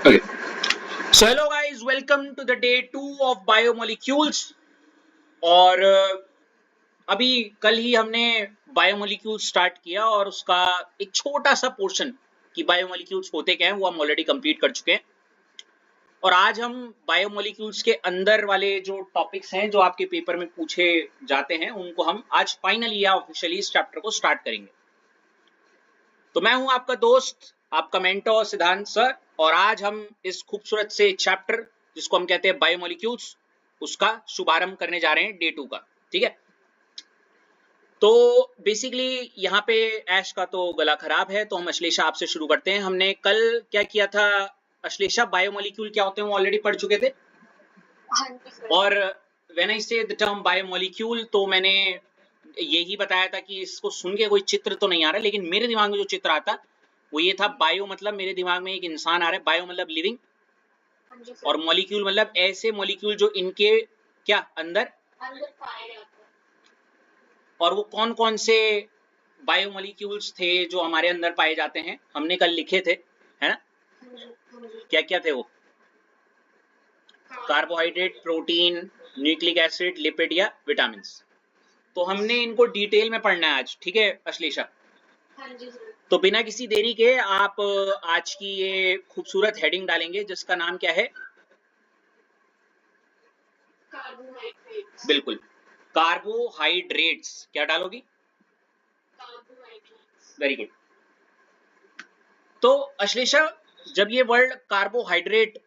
Okay. So hello guys, welcome to the day 2 of biomolecules. और अभी कल ही हमने बायोमोलिक्यूल्स स्टार्ट किया और उसका एक छोटा सा पोर्शन कि बायोमोलिक्यूल्स होते क्या हैं वो हम ऑलरेडी कंप्लीट कर चुके हैं। और आज हम बायोमोलिक्यूल्स के अंदर वाले जो टॉपिक्स हैं जो आपके पेपर में पूछे जाते हैं उनको हम आज फाइनली या ऑफिशियली इस चैप्टर को स्टार्ट करेंगे। तो मैं हूं आपका दोस्त, आपका मेंटर सिद्धांत सर, और आज हम इस खूबसूरत से चैप्टर जिसको हम कहते हैं बायोमोलिक्यूल्स उसका शुभारंभ करने जा रहे हैं डे 2 का। ठीक है, तो बेसिकली यहाँ पे ऐश का तो गला खराब है तो हम अश्लेषा आपसे शुरू करते हैं। हमने कल क्या किया था अश्लेषा? बायोमोलिक्यूल क्या होते हैं वो ऑलरेडी पढ़ चुके थे। और व्हेन आई से द टर्म बायोमोलिक्यूल तो मैंने यही बताया था कि इसको सुन के कोई चित्र तो नहीं आ रहा, लेकिन मेरे दिमाग में जो चित्र आता वो ये था, बायो मतलब मेरे दिमाग में एक इंसान आ रहा है, बायो मतलब लिविंग, और मॉलिक्यूल मतलब ऐसे मॉलिक्यूल जो इनके क्या अंदर पाए जाते हैं। और वो कौन कौन से बायोमोलिक्यूल्स थे जो हमारे अंदर पाए जाते हैं, हमने कल लिखे थे, है ना? क्या क्या थे वो? Carbohydrate, protein, nucleic acid, lipid या विटामिन। तो हमने इनको डिटेल में पढ़ना है आज, ठीक है अश्लेषा? तो बिना किसी देरी के आप आज की ये खूबसूरत हेडिंग डालेंगे जिसका नाम क्या है? कार्बोहाइड्रेट्स। बिल्कुल, कार्बोहाइड्रेट्स। क्या डालोगी? कार्बोहाइड्रेट्स। Very good. तो अश्लेषा, जब ये वर्ड कार्बोहाइड्रेट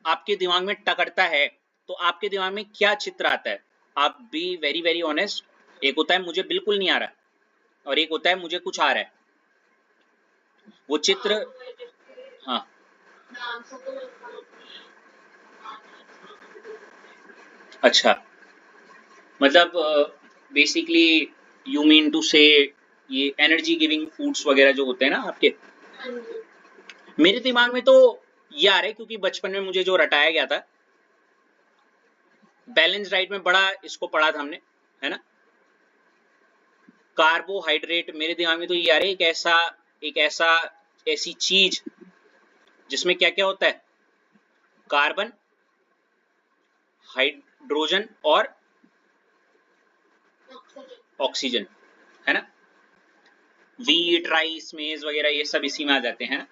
आपके दिमाग में टकरता है तो आपके दिमाग में क्या चित्र आता है? आप बी वेरी वेरी ऑनेस्ट। एक होता है मुझे बिल्कुल नहीं आ रहा और एक होता है मुझे कुछ आ रहा है। वो चित्र, हाँ, अच्छा, मतलब बेसिकली यू मीन टू से ये एनर्जी गिविंग फूड्स वगैरह जो होते हैं ना आपके। मेरे दिमाग में तो ये आ रहा है क्योंकि बचपन में मुझे जो रटाया गया था बैलेंस डाइट में बड़ा इसको पढ़ा था हमने, है ना? कार्बोहाइड्रेट मेरे दिमाग में तो ये आ रहा है एक ऐसी चीज जिसमें क्या क्या होता है? कार्बन, हाइड्रोजन और ऑक्सीजन, है ना? वीट, राइस, मेज वगैरह ये सब इसी में आ जाते हैं।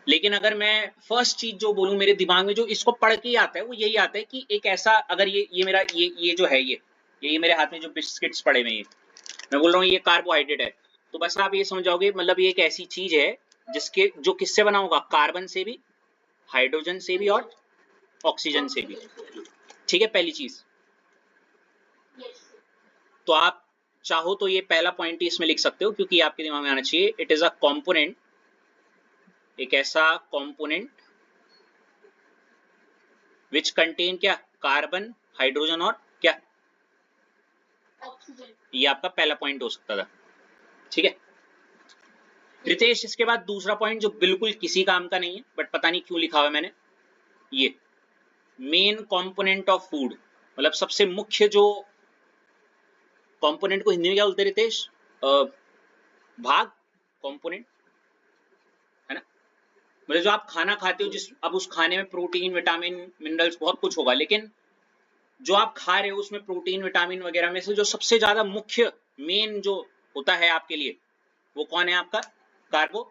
लेकिन अगर मैं फर्स्ट चीज जो बोलूं मेरे दिमाग में जो इसको पढ़ के आता है वो यही आता है कि एक ऐसा, अगर ये मेरा ये जो है ये मेरे हाथ में जो बिस्किट्स पड़े हुए हैं, मैं बोल रहा हूँ ये कार्बोहाइड्रेट है, तो बस आप ये समझ जाओगे मतलब ये एक ऐसी चीज है जिसके जो किससे बना होगा? कार्बन से भी, हाइड्रोजन से भी और ऑक्सीजन से भी। ठीक है, पहली चीज। तो आप चाहो तो ये पहला पॉइंट ही इसमें लिख सकते हो क्योंकि आपके दिमाग में आना चाहिए। इट इज अ कॉम्पोनेंट, एक ऐसा कॉम्पोनेंट विच कंटेन क्या? कार्बन, हाइड्रोजन और क्या? ऑक्सीजन। ये आपका पहला पॉइंट हो सकता था। ठीक है रितेश, इसके बाद दूसरा पॉइंट जो बिल्कुल किसी काम का नहीं है बट पता नहीं क्यों लिखा हुआ है मैंने, ये मेन कंपोनेंट ऑफ फूड, मतलब सबसे मुख्य जो कंपोनेंट को हिंदी में क्या बोलते हैं रितेश? भाग, कंपोनेंट, है ना? मतलब जो आप खाना खाते हो, जिस अब उस खाने में प्रोटीन, विटामिन, मिनरल्स बहुत कुछ होगा, लेकिन जो आप खा रहे हो उसमें प्रोटीन, विटामिन वगैरह में से जो सबसे ज्यादा मुख्य मेन जो होता है आपके लिए वो कौन है? आपका कार्बो।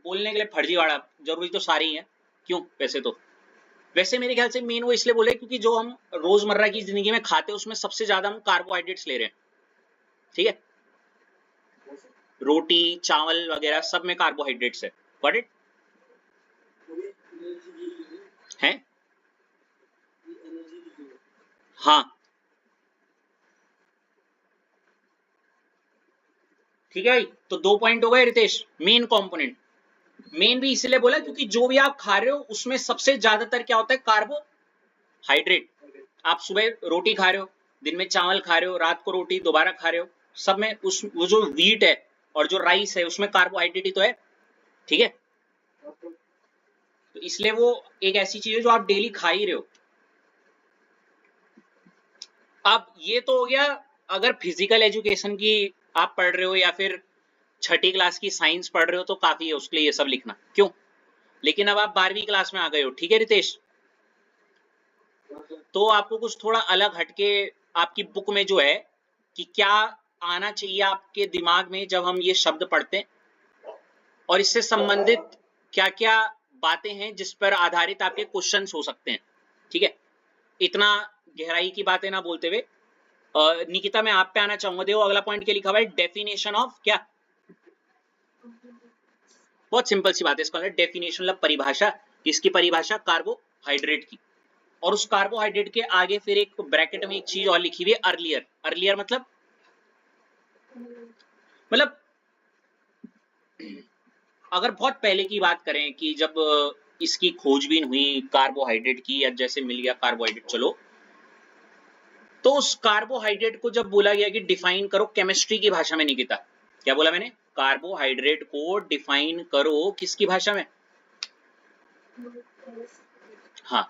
बोलने के लिए फर्जीवाड़ा, जरूरी तो सारी है। क्यों? वैसे मेरे ख्याल से मेन वो इसलिए बोले क्योंकि जो हम रोजमर्रा की जिंदगी में खाते हैं उसमें सबसे ज्यादा हम कार्बोहाइड्रेट्स ले रहे हैं। ठीक है, रोटी, चावल वगैरह सब में कार्बोहाइड्रेट्स है। Got it? है? हाँ, ठीक है भाई, तो 2 पॉइंट हो गए रितेश। मेन कंपोनेंट, मेन भी इसलिए बोला क्योंकि जो भी आप खा रहे हो उसमें सबसे ज्यादातर क्या होता है? कार्बोहाइड्रेट। आप सुबह रोटी खा रहे हो, दिन में चावल खा रहे हो, रात को रोटी दोबारा खा रहे हो, सब में उस वो जो व्हीट है और जो राइस है उसमें कार्बोहाइड्रेट ही तो है। ठीक है, तो इसलिए वो एक ऐसी चीज है जो आप डेली खा ही रहे हो। अब ये तो हो गया अगर फिजिकल एजुकेशन की आप पढ़ रहे हो या फिर छठी क्लास की साइंस पढ़ रहे हो तो काफी है उसके लिए ये सब लिखना, क्यों? लेकिन अब आप 12वीं क्लास में आ गए हो, ठीक है रितेश, तो आपको कुछ थोड़ा अलग हटके आपकी बुक में जो है कि क्या आना चाहिए आपके दिमाग में जब हम ये शब्द पढ़ते हैं, और इससे संबंधित क्या-क्या बातें हैं जिस पर आधारित आपके क्वेश्चंस हो सकते हैं, ठीक है? इतना गहराई की बातें ना बोलते हुए निकिता मैं आप पे आना चाहूंगा। देखो अगला पॉइंट क्या लिखा हुआ है, डेफिनेशन ऑफ क्या, बहुत सिंपल सी बात है, इसका डेफिनेशन मतलब परिभाषा, इसकी परिभाषा कार्बोहाइड्रेट की, और उस कार्बोहाइड्रेट के आगे फिर एक ब्रैकेट में एक चीज और लिखी हुई है, अर्लियर। अर्लियर मतलब अगर बहुत पहले की बात करें कि जब इसकी खोजबीन हुई कार्बोहाइड्रेट की, या जैसे मिल गया कार्बोहाइड्रेट चलो, तो उस कार्बोहाइड्रेट को जब बोला गया कि डिफाइन करो केमिस्ट्री की भाषा में, निकिता क्या बोला मैंने, कार्बोहाइड्रेट को डिफाइन करो किसकी भाषा में? हाँ,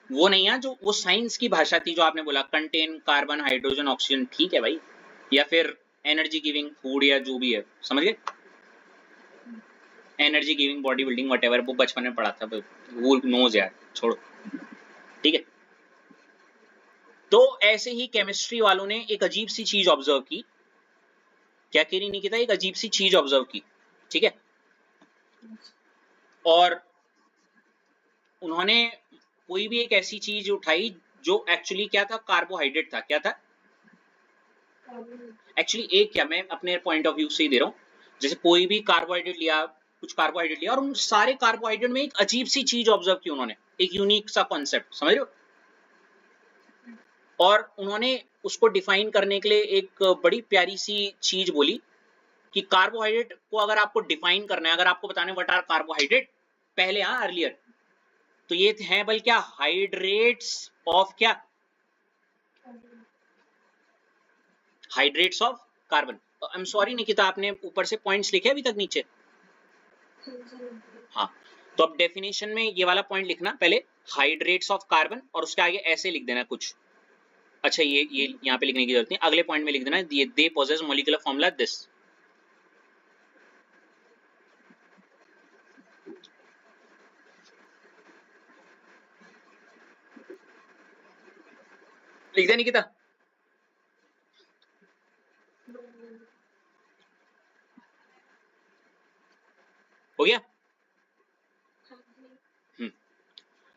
वो नहीं है जो वो साइंस की भाषा थी जो आपने बोला, कंटेन कार्बन हाइड्रोजन ऑक्सीजन, ठीक है भाई, या फिर एनर्जी गिविंग फूड या जो भी है, समझ गए, energy giving body building whatever, वो बचपन में पढ़ा था, वो नोज यार, छोड़ो, ठीक है। तो ऐसे ही केमिस्ट्री वालों ने एक अजीब सी चीज ऑब्जर्व की, क्या कह रही निकिता, एक अजीब सी चीज ऑब्जर्व की, ठीक है, और उन्होंने कोई भी एक ऐसी चीज उठाई जो एक्चुअली क्या था, कार्बोहाइड्रेट था, क्या था एक्चुअली, एक क्या, मैं अपने पॉइंट ऑफ व्यू से ही दे रहा हूं, जैसे कोई भी कार्बोहाइड्रेट लिया, कुछ कार्बोहाइड्रेट लिया, और उन सारे कार्बोहाइड्रेट में एक अजीब सी चीज ऑब्जर्व की उन्होंने, एक यूनिक सा कॉन्सेप्ट, समझ रहे हो, और उन्होंने उसको डिफाइन करने के लिए एक बड़ी प्यारी सी चीज बोली कि कार्बोहाइड्रेट को अगर आपको डिफाइन करना है, अगर आपको बताने व्हाट आर कार्बोहाइड्रेट, पहले अर्लियर, तो ये है बल क्या, हाइड्रेट्स ऑफ क्या, hydrates of carbon. I am sorry Nikita, आपने ऊपर से पॉइंट्स लिखे अभी तक नीचे? हाँ, तो अब डेफिनेशन में ये वाला पॉइंट लिखना पहले, हाइड्रेट्स ऑफ कार्बन, और उसके आगे ऐसे लिख देना कुछ, अच्छा ये यहाँ पे लिखने की जरूरत नहीं, अगले पॉइंट में लिख देना, they possess molecular formula this, लिख दे निकिता, हो गया?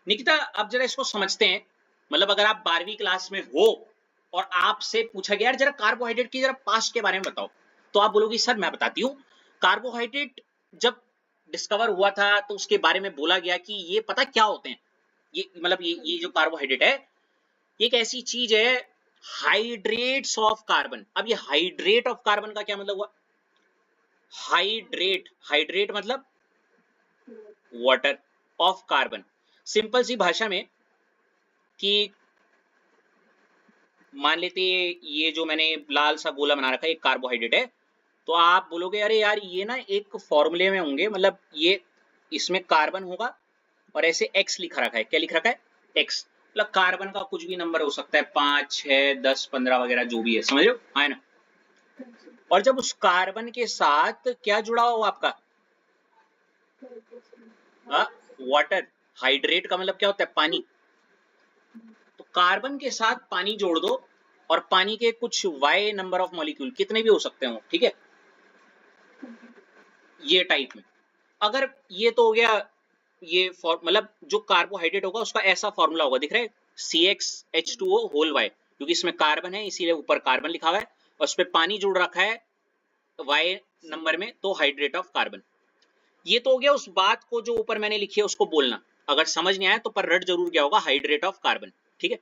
निकिता अब जरा इसको समझते हैं, मतलब अगर आप 12वीं क्लास में हो और आपसे पूछा गया यार जरा कार्बोहाइड्रेट की जरा पास्ट के बारे में बताओ, तो आप बोलोगे सर मैं बताती हूँ, कार्बोहाइड्रेट जब डिस्कवर हुआ था तो उसके बारे में बोला गया कि ये पता क्या होते हैं, ये मतलब ये जो कार्बोहाइड्रेट है ये एक ऐसी चीज है, हाइड्रेट्स ऑफ कार्बन। अब ये हाइड्रेट ऑफ कार्बन का क्या मतलब हुआ, हाइड्रेट, हाइड्रेट मतलब वाटर ऑफ कार्बन, सिंपल सी भाषा में कि मान लेते ये जो मैंने लाल सा गोला बना रखा है एक कार्बोहाइड्रेट है, तो आप बोलोगे अरे यार ये ना एक फॉर्मूले में होंगे, मतलब ये इसमें कार्बन होगा और ऐसे एक्स लिखा रखा है, क्या लिख रखा है, एक्स, मतलब कार्बन का कुछ भी नंबर हो सकता है, 5, 6, 10, 15 वगैरह जो भी है, समझ रहे हो, है ना। और जब उस कार्बन के साथ क्या जुड़ा हो आपका, वाटर, हाइड्रेट का मतलब क्या होता है, पानी, तो कार्बन के साथ पानी जोड़ दो और पानी के कुछ y नंबर ऑफ मॉलिक्यूल कितने भी हो सकते हो, ठीक है, ये टाइप में, अगर ये तो हो गया, ये मतलब जो कार्बोहाइड्रेट होगा उसका ऐसा फॉर्मूला होगा, दिख रहा है CxH2O होल y, क्योंकि इसमें कार्बन है इसीलिए ऊपर कार्बन लिखा हुआ है और उस पर पानी जुड़ रखा है y नंबर में, तो हाइड्रेट ऑफ कार्बन। ये तो हो गया उस बात को जो ऊपर मैंने लिखी है उसको बोलना, अगर समझ नहीं आया तो पर रट जरूर क्या होगा, हाइड्रेट ऑफ कार्बन, ठीक है।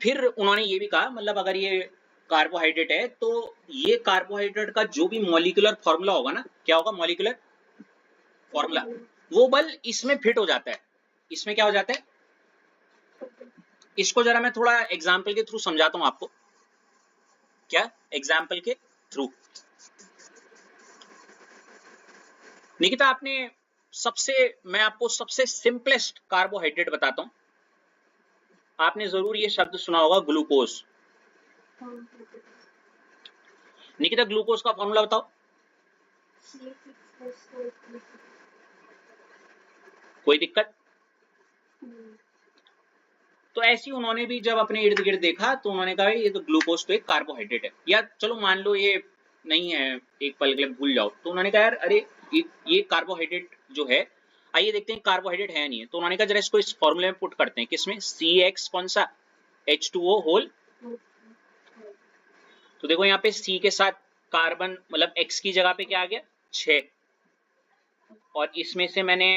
फिर उन्होंने ये भी कहा, मतलब अगर ये कार्बोहाइड्रेट है तो ये कार्बोहाइड्रेट का जो भी मॉलिक्यूलर फॉर्मूला होगा ना, क्या होगा मॉलिक्यूलर फॉर्मूला, वो बल इसमें फिट हो जाता है, इसमें क्या हो जाता है, इसको जरा मैं थोड़ा एग्जाम्पल के थ्रू समझाता हूं आपको, क्या एग्जाम्पल के थ्रू। निकिता आपने सबसे, मैं आपको सबसे सिंपलेस्ट कार्बोहाइड्रेट बताता हूं, आपने जरूर ये शब्द सुना होगा, ग्लूकोज। निकिता ग्लूकोज का फॉर्मूला बताओ। कोई दिक्कत? तो ऐसी उन्होंने भी जब अपने इर्द गिर्द देखा तो उन्होंने कहा ये तो ग्लूकोज तो एक कार्बोहाइड्रेट है, या चलो मान लो ये नहीं है, एक पल के लिए भूल जाओ, तो उन्होंने कहा यार अरे ये कार्बोहाइड्रेट जो है, आइए देखते हैं कार्बोहाइड्रेट है नहीं है, तो उन्होंने कहा जरा इसको इस फॉर्मूले में पुट करते हैं, किसमें, CX कौन सा, H2O होल, तो देखो यहाँ पे C के साथ कार्बन मतलब X की जगह पे क्या आ गया 6, और इसमें से मैंने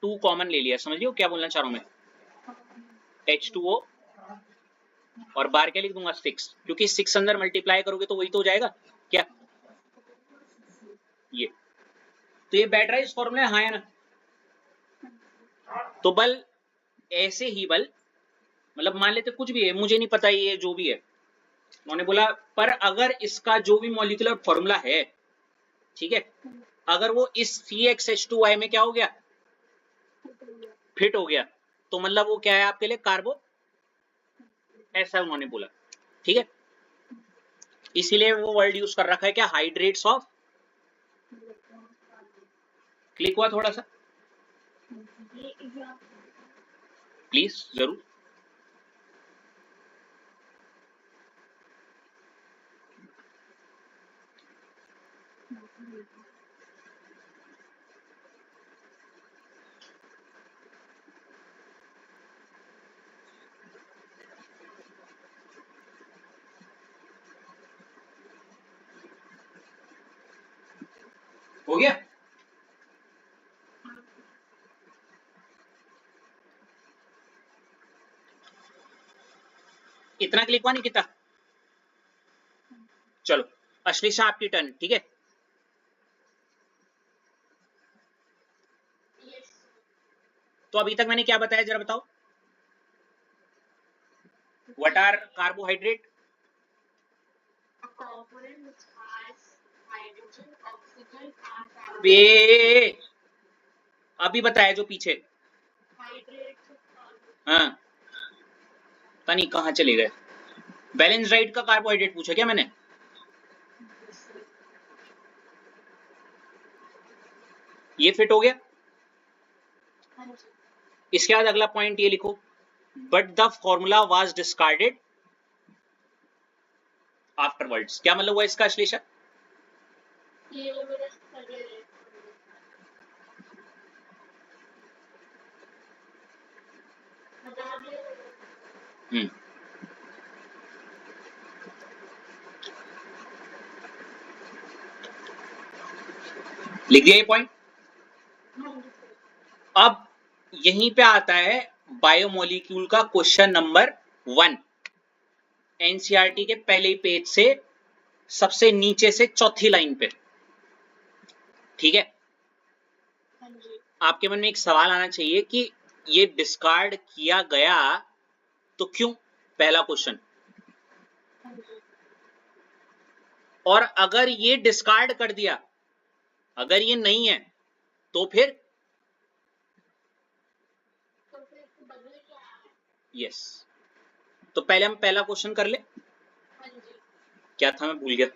2 कॉमन ले लिया, समझ लियो क्या बोलना चाह रहा हूं मैं, H2O, और बाहर क्या लिख दूंगा 6, क्योंकि 6 अंदर मल्टीप्लाई करोगे तो वही तो हो जाएगा क्या, ये तो ये बैठ रहा है इस फॉर्मूले, हाँ है ना। तो बल ऐसे ही बल मतलब मान लेते कुछ भी है, मुझे नहीं पता ये जो भी है, उन्होंने बोला पर अगर इसका जो भी मॉलिक्यूलर फॉर्मूला है, ठीक है, अगर वो इस CXH2Y में क्या हो गया, फिट हो गया, तो मतलब वो क्या है आपके लिए कार्बो, ऐसा उन्होंने बोला, ठीक है, इसीलिए वो वर्ड यूज कर रखा है क्या, हाइड्रेट्स ऑफ, क्लिक हुआ थोड़ा सा प्लीज जरूर। हो गया, इतना क्लिक हुआ नहीं कितना, चलो अश्लेषा आपकी टर्न, ठीक है, तो अभी तक मैंने क्या बताया जरा बताओ, व्हाट आर कार्बोहाइड्रेट, बे अभी बताया जो पीछे, हाँ पता नहीं कहाँ चले गए, बैलेंस डाइट का कार्बोहाइड्रेट पूछा क्या मैंने, ये फिट हो गया, इसके बाद अगला पॉइंट ये लिखो, but the formula was discarded afterwards, क्या मतलब हुआ इसका अश्लेषा, लिख दिया ये पॉइंट। अब यहीं पे आता है बायोमोलिक्यूल का क्वेश्चन नंबर 1, एनसीईआरटी के पहले ही पेज से सबसे नीचे से चौथी लाइन पे, ठीक है, आपके मन में एक सवाल आना चाहिए कि ये डिस्कार्ड किया गया तो क्यों, पहला क्वेश्चन, और अगर ये डिस्कार्ड कर दिया, अगर ये नहीं है तो फिर यस, तो पहले हम पहला क्वेश्चन कर ले, क्या था मैं भूल गया,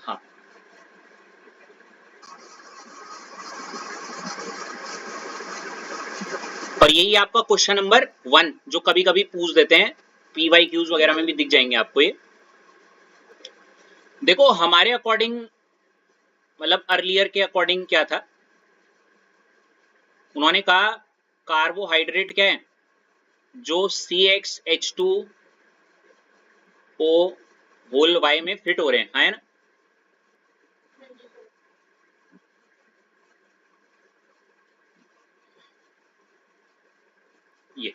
हाँ और यही आपका क्वेश्चन नंबर 1 जो कभी कभी पूछ देते हैं, PYQs वगैरह में भी दिख जाएंगे आपको ये, देखो हमारे अकॉर्डिंग मतलब अर्लियर के अकॉर्डिंग क्या था, उन्होंने कहा कार्बोहाइड्रेट क्या है, जो CXH2O होल Y में फिट हो रहे हैं, है ना, ये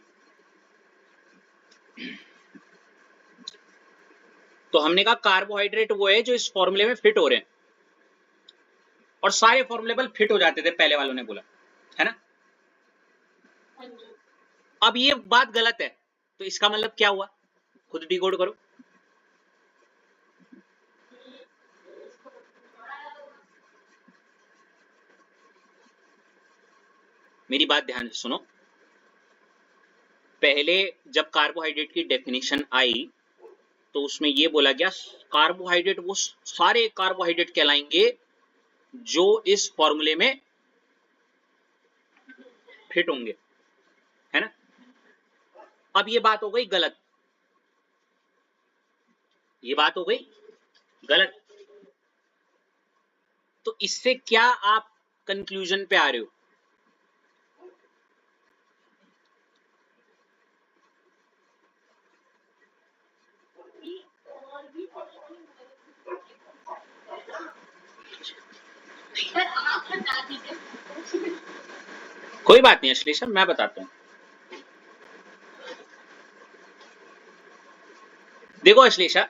तो हमने कहा कार्बोहाइड्रेट वो है जो इस फॉर्मूले में फिट हो रहे हैं, और सारे फॉर्मुलेबल फिट हो जाते थे पहले वालों ने बोला, है ना, अब ये बात गलत है, तो इसका मतलब क्या हुआ, खुद डिकोड करो, मेरी बात ध्यान से सुनो, पहले जब कार्बोहाइड्रेट की डेफिनेशन आई तो उसमें ये बोला गया कार्बोहाइड्रेट वो सारे कार्बोहाइड्रेट कहलाएंगे जो इस फॉर्मूले में फिट होंगे, है ना। अब ये बात हो गई गलत, ये बात हो गई गलत। तो इससे क्या आप कंक्लूजन पे आ रहे हो? कोई बात नहीं अश्लेषा, मैं बताता हूं। देखो अश्लेषा,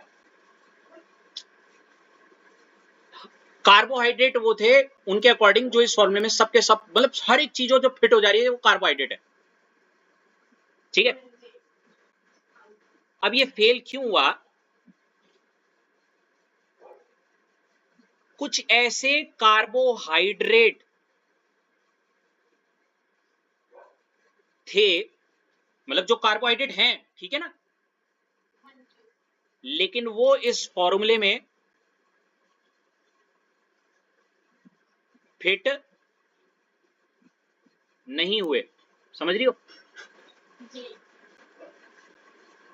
कार्बोहाइड्रेट वो थे उनके अकॉर्डिंग जो इस फॉर्मूले में सबके सब मतलब हर एक चीजों जो फिट हो जा रही है वो कार्बोहाइड्रेट है, ठीक है। अब ये फेल क्यों हुआ? कुछ ऐसे कार्बोहाइड्रेट थे, मतलब जो कार्बोहाइड्रेट हैं, ठीक है ना, लेकिन वो इस फॉर्मूले में फिट नहीं हुए, समझ रही हो?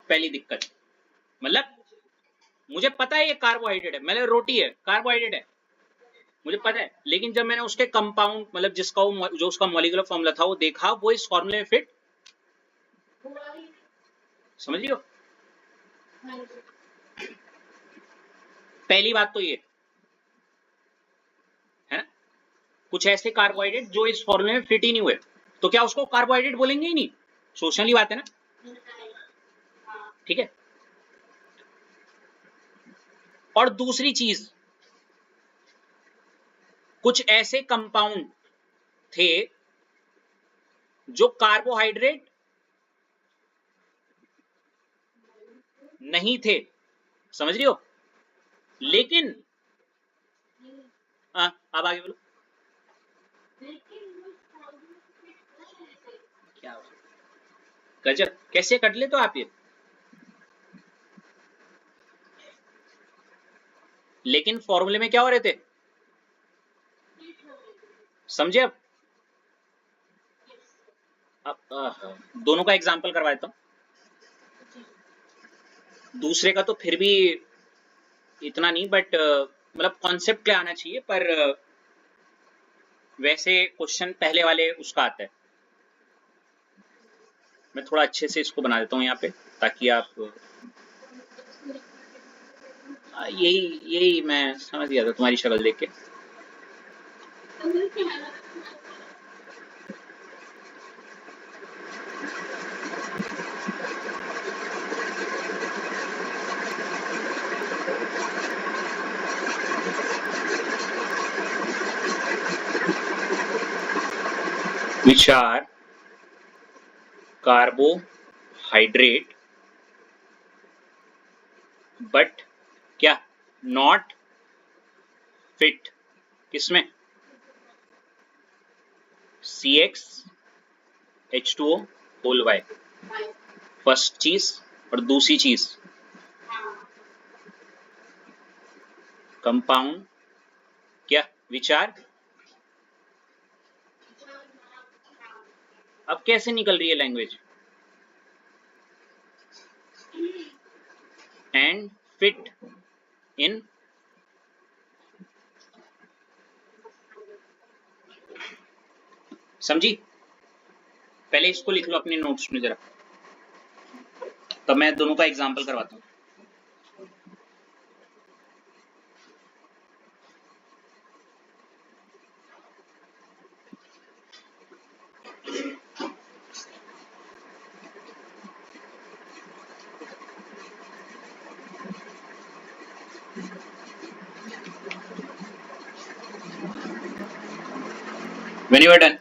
पहली दिक्कत, मतलब मुझे पता है ये कार्बोहाइड्रेट है, मतलब रोटी है कार्बोहाइड्रेट है, मुझे पता है, लेकिन जब मैंने उसके कंपाउंड मतलब जिसका वो जो उसका मॉलिक्यूलर फॉर्मूला था वो देखा, वो इस फॉर्मूले में फिट, समझ रही हो? पहली बात तो ये है ना, कुछ ऐसे कार्बोहाइड्रेट जो इस फॉर्मूले में फिट ही नहीं हुए, तो क्या उसको कार्बोहाइड्रेट बोलेंगे ही नहीं? सोचने बात है ना, ठीक है। और दूसरी चीज, कुछ ऐसे कंपाउंड थे जो कार्बोहाइड्रेट नहीं थे, समझ रही हो, लेकिन अब आगे बोलो क्या गजब, कैसे कट ले तो आप ये, लेकिन फॉर्मूले में क्या हो रहे थे, समझे? अब दोनों का एग्जांपल करवा देता हूं, दूसरे का तो फिर भी इतना नहीं, बट मतलब कॉन्सेप्ट क्या आना चाहिए, पर वैसे क्वेश्चन पहले वाले उसका आता है। मैं थोड़ा अच्छे से इसको बना देता हूँ यहाँ पे, ताकि आप यही यही मैं समझ गया था तुम्हारी शक्ल देख के। which are carbohydrate but क्या not fit, किसमें? CxH2O होल y, फर्स्ट चीज। और दूसरी चीज कंपाउंड क्या, विचार। अब कैसे निकल रही है लैंग्वेज, एंड फिट इन, समझी? पहले इसको लिख लो अपने नोट्स में जरा, तब मैं दोनों का एग्जांपल करवाता हूँ। When you are done,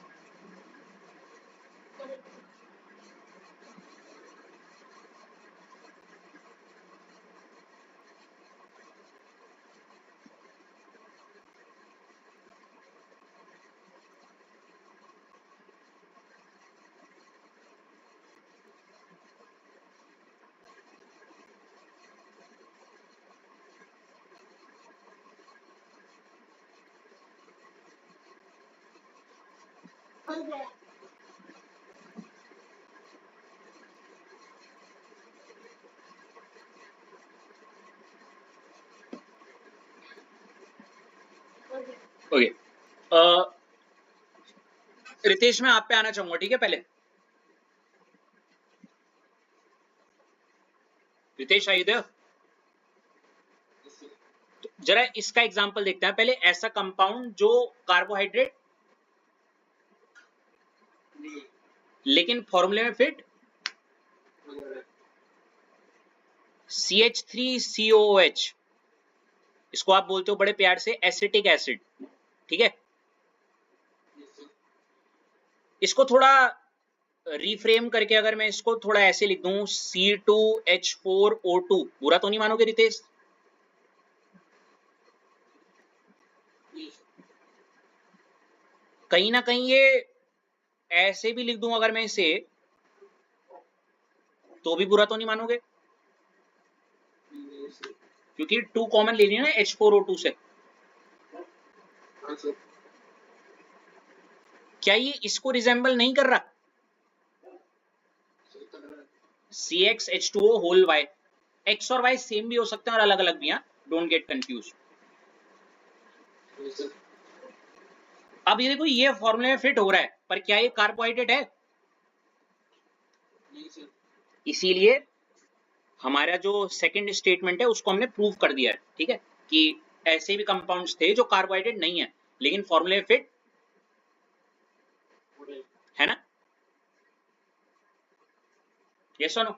okay, Ritesh मैं आप पे आना चाहूंगा, ठीक है? पहले रितेश आइए देव, तो जरा इसका एग्जांपल देखते हैं पहले। ऐसा कंपाउंड जो कार्बोहाइड्रेट लेकिन फॉर्मूले में फिट, CH3COOH, इसको आप बोलते हो बड़े प्यार से एसिटिक एसिड, ठीक है? इसको थोड़ा रिफ्रेम करके अगर मैं इसको थोड़ा ऐसे लिख दूं, C2H4O2, बुरा तो नहीं मानोगे रितेश? कहीं ना कहीं ये ऐसे भी लिख दूं अगर मैं इसे, तो भी बुरा तो नहीं मानोगे? क्योंकि 2 कॉमन ले लिया ना H4O2 से। क्या ये इसको रिजेंबल नहीं कर रहा? CxH2O होल Y, X और Y सेम भी हो सकते हैं और अलग अलग भी हैं, डोंट गेट कंफ्यूज। अब ये देखो, ये फॉर्मूले में फिट हो रहा है, पर क्या ये कार्बोहाइड्रेट है? इसीलिए हमारा जो सेकंड स्टेटमेंट है उसको हमने प्रूव कर दिया है, ठीक है? कि ऐसे भी कंपाउंड्स थे जो कार्बोहाइड्रेट नहीं है लेकिन फॉर्मूले में फिट है ना? यस और नो?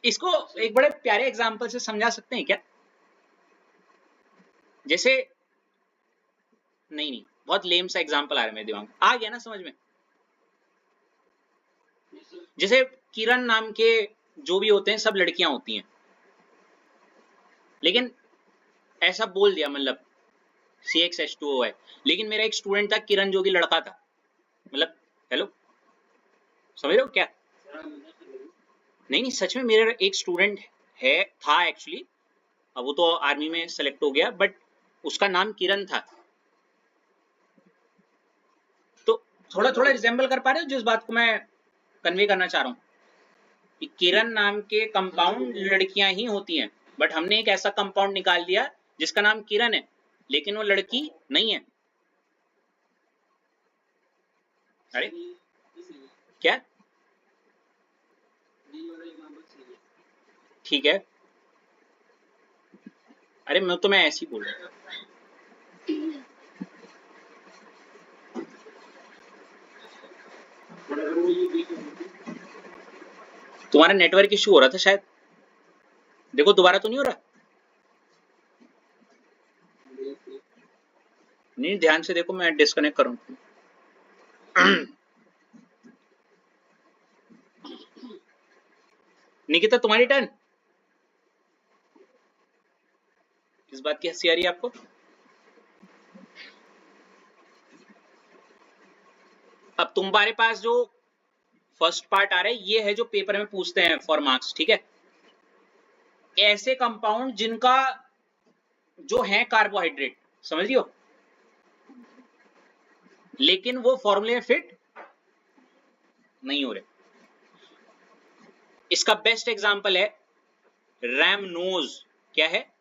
इसको एक बड़े प्यारे एग्जांपल से समझा सकते हैं क्या? जैसे नहीं, बहुत लेम सा एग्जांपल आ रहा है मेरे दिमाग में, आ गया ना समझ में? जैसे किरण नाम के जो भी होते हैं सब लड़कियां होती हैं, लेकिन ऐसा बोल दिया मतलब CxH2O है, लेकिन मेरा एक स्टूडेंट था किरण जो कि लड़का था, मतलब हेलो, समझ रहे हो क्या? नहीं सच में मेरा एक स्टूडेंट है, था एक्चुअली, अब वो तो आर्मी में सेलेक्ट हो गया, बट उसका नाम किरण था। तो थोड़ा थोड़ा रिजेंबल कर पा रहे हो जिस बात को मैं कन्वे करना चाह रहा हूँ? कि किरण नाम के कंपाउंड लड़कियां ही होती हैं, बट हमने एक ऐसा कंपाउंड निकाल दिया जिसका नाम किरण है लेकिन वो लड़की नहीं है। अरे क्या? ठीक है, अरे मैं ऐसे ही बोल रहा हूँ। तुम्हारा नेटवर्क इश्यू हो रहा था शायद, देखो दोबारा तो नहीं हो रहा? नहीं ध्यान से देखो, मैं डिस्कनेक्ट करूँ। निकिता तुम्हारी टर्न। किस बात की हंसी आ रही है आपको? अब तुम्हारे पास जो फर्स्ट पार्ट आ रहा है ये है जो पेपर में पूछते हैं फॉर मार्क्स, ठीक है? ऐसे कंपाउंड जिनका जो है कार्बोहाइड्रेट, समझ लियो, लेकिन वो फॉर्मूले में फिट नहीं हो रहे। इसका बेस्ट एग्जांपल है रैमनोज। क्या है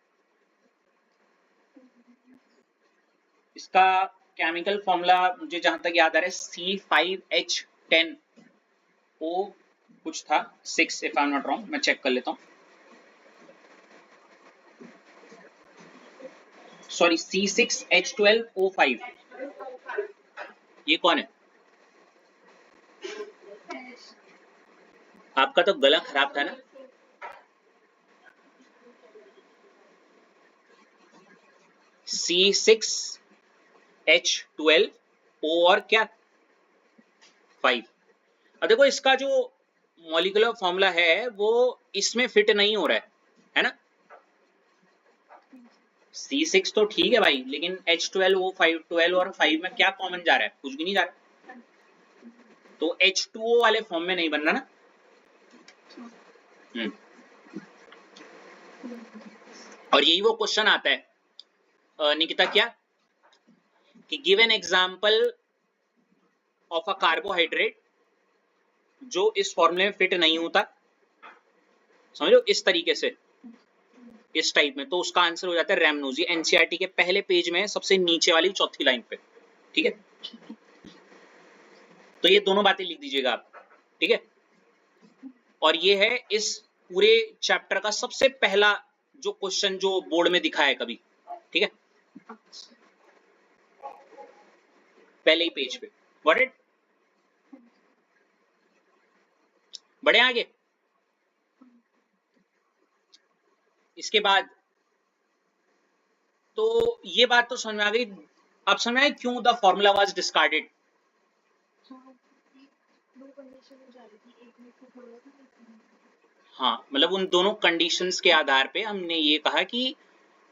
इसका केमिकल फॉर्मूला? मुझे जहां तक याद आ रहा है C5H10O कुछ था, 6 if I am not wrong, मैं चेक कर लेता हूं। Sorry, C6H12O5। ये कौन है? आपका तो गला खराब था ना? C6H12O और क्या 5। अब देखो इसका जो मॉलिक्यूलर फॉर्मूला है वो इसमें फिट नहीं हो रहा है ना? C6 तो ठीक है भाई, लेकिन H12O5, 12 और 5 में क्या कॉमन जा रहा है? कुछ भी नहीं जा रहा, तो H2O वाले फॉर्म में नहीं बन रहा ना। और यही वो क्वेश्चन आता है निकिता, क्या कि give an example of a carbohydrate जो इस फॉर्मूले में फिट नहीं होता, समझ लो इस तरीके से, इस टाइप में, तो उसका आंसर हो जाता है रैमनोजी। एनसीईआरटी के पहले पेज में सबसे नीचे वाली चौथी लाइन पे, ठीक है। तो ये दोनों बातें लिख दीजिएगा आप, ठीक है। और ये है इस पूरे चैप्टर का सबसे पहला जो क्वेश्चन जो बोर्ड में दिखा है कभी, ठीक है, पहले ही पेज पे। Got it? बढ़े आगे। इसके बाद तो ये बात तो समझ में आ गई। अब समझ में आया क्यों द फॉर्मूला वाज डिस्कार्डेड। हाँ, मतलब उन दोनों कंडीशंस के आधार पे हमने ये कहा कि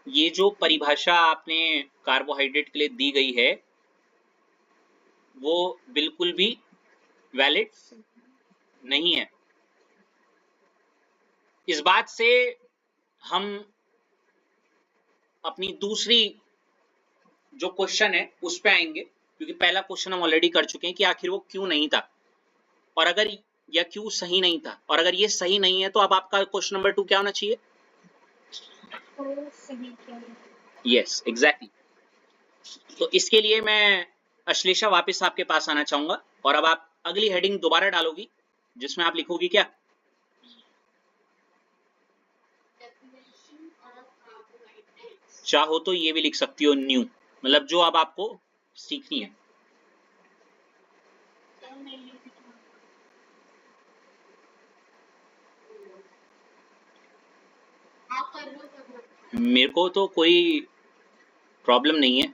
ये जो परिभाषा आपने कार्बोहाइड्रेट के लिए दी गई है वो बिल्कुल भी वैलिड नहीं है। इस बात से हम अपनी दूसरी जो क्वेश्चन है उस पे आएंगे, क्योंकि पहला क्वेश्चन हम ऑलरेडी कर चुके हैं कि आखिर वो क्यों नहीं था, और अगर या क्यों सही नहीं था, और अगर ये सही नहीं है तो अब आपका क्वेश्चन नंबर 2 क्या होना चाहिए? Yes, exactly. तो इसके लिए मैं अश्लेषा वापस आपके पास आना चाहूंगा, और अब आप अगली हेडिंग दोबारा डालोगी जिसमें आप लिखोगी क्या? चाहो तो ये भी लिख सकती हो न्यू, मतलब जो अब आपको सीखनी है। मेरे को तो कोई प्रॉब्लम नहीं है,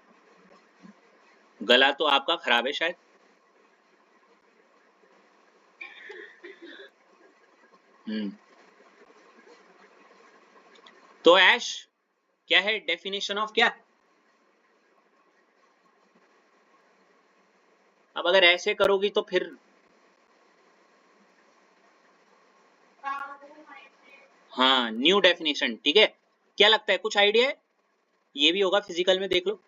गला तो आपका खराब है शायद। तो ऐश क्या है डेफिनेशन ऑफ क्या? अब अगर ऐसे करोगी तो फिर हाँ, न्यू डेफिनेशन, ठीक है। क्या लगता है, कुछ आइडिया है? ये भी होगा फिजिकल में, देख लो।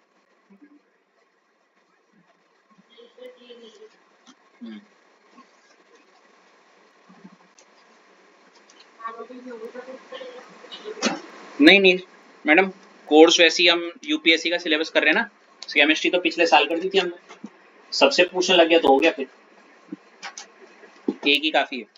नहीं नहीं मैडम, कोर्स वैसे ही हम यूपीएससी का सिलेबस कर रहे हैं ना, केमिस्ट्री तो पिछले साल कर दी थी हमने, सबसे पूछने लग गया तो हो गया, फिर एक ही काफी है।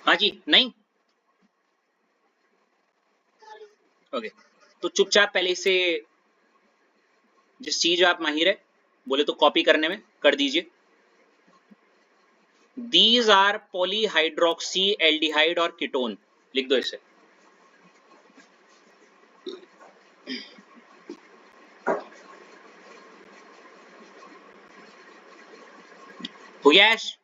हाँ जी, नहीं ओके। तो चुपचाप पहले से जिस चीज आप माहिर है बोले तो कॉपी करने में कर दीजिए। दीज आर पॉलीहाइड्रोक्सी एल्डिहाइड और कीटोन, लिख दो इसे। हो गया ऐश?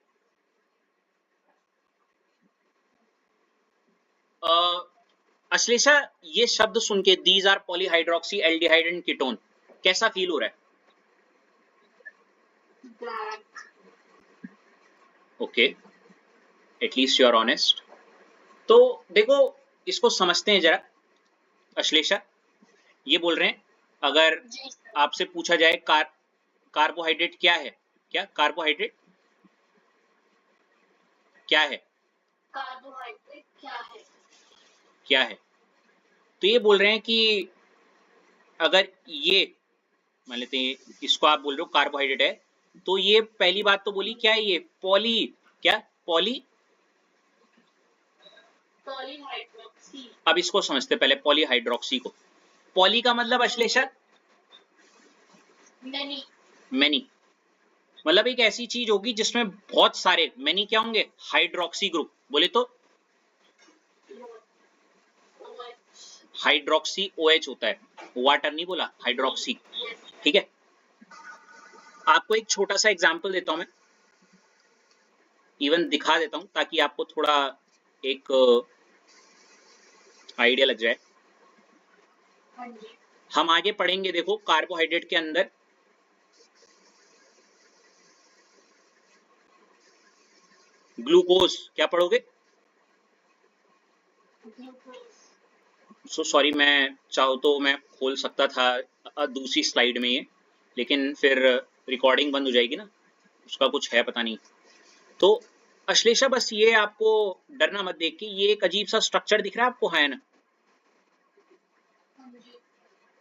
अश्लेषा, ये शब्द सुन के these are polyhydroxy aldehyde and ketone कैसा फील हो रहा है? Okay, at least you are honest. तो देखो, इसको समझते हैं जरा। अश्लेषा ये बोल रहे हैं, अगर आपसे पूछा जाए कार्बोहाइड्रेट क्या है, क्या कार्बोहाइड्रेट क्या है? कार्बोहाइड्रेट क्या है? तो ये बोल रहे हैं कि अगर ये मान लेते हैं इसको, आप बोल रहे हो कार्बोहाइड्रेट है, तो ये पहली बात तो बोली क्या है, ये क्या पॉलीहाइड्रोक्सी। अब इसको समझते पहले पॉलीहाइड्रोक्सी को। पॉली का मतलब अश्लेषा मैनी, मतलब एक ऐसी चीज होगी जिसमें बहुत सारे मैनी क्या होंगे, हाइड्रोक्सी ग्रुप। बोले तो हाइड्रोक्सी OH होता है, वाटर नहीं बोला, हाइड्रोक्सी, ठीक है। आपको एक छोटा सा एग्जांपल देता हूं मैं, इवन दिखा देता हूं ताकि आपको थोड़ा एक आइडिया लग जाए। हम आगे पढ़ेंगे, देखो कार्बोहाइड्रेट के अंदर ग्लूकोज क्या पढ़ोगे? सॉरी, मैं चाहूँ तो मैं खोल सकता था दूसरी स्लाइड में ये, लेकिन फिर रिकॉर्डिंग बंद हो जाएगी ना, उसका कुछ है पता नहीं। तो अश्लेषा, बस ये आपको डरना मत देख के, ये एक अजीब सा स्ट्रक्चर दिख रहा है आपको, है ना?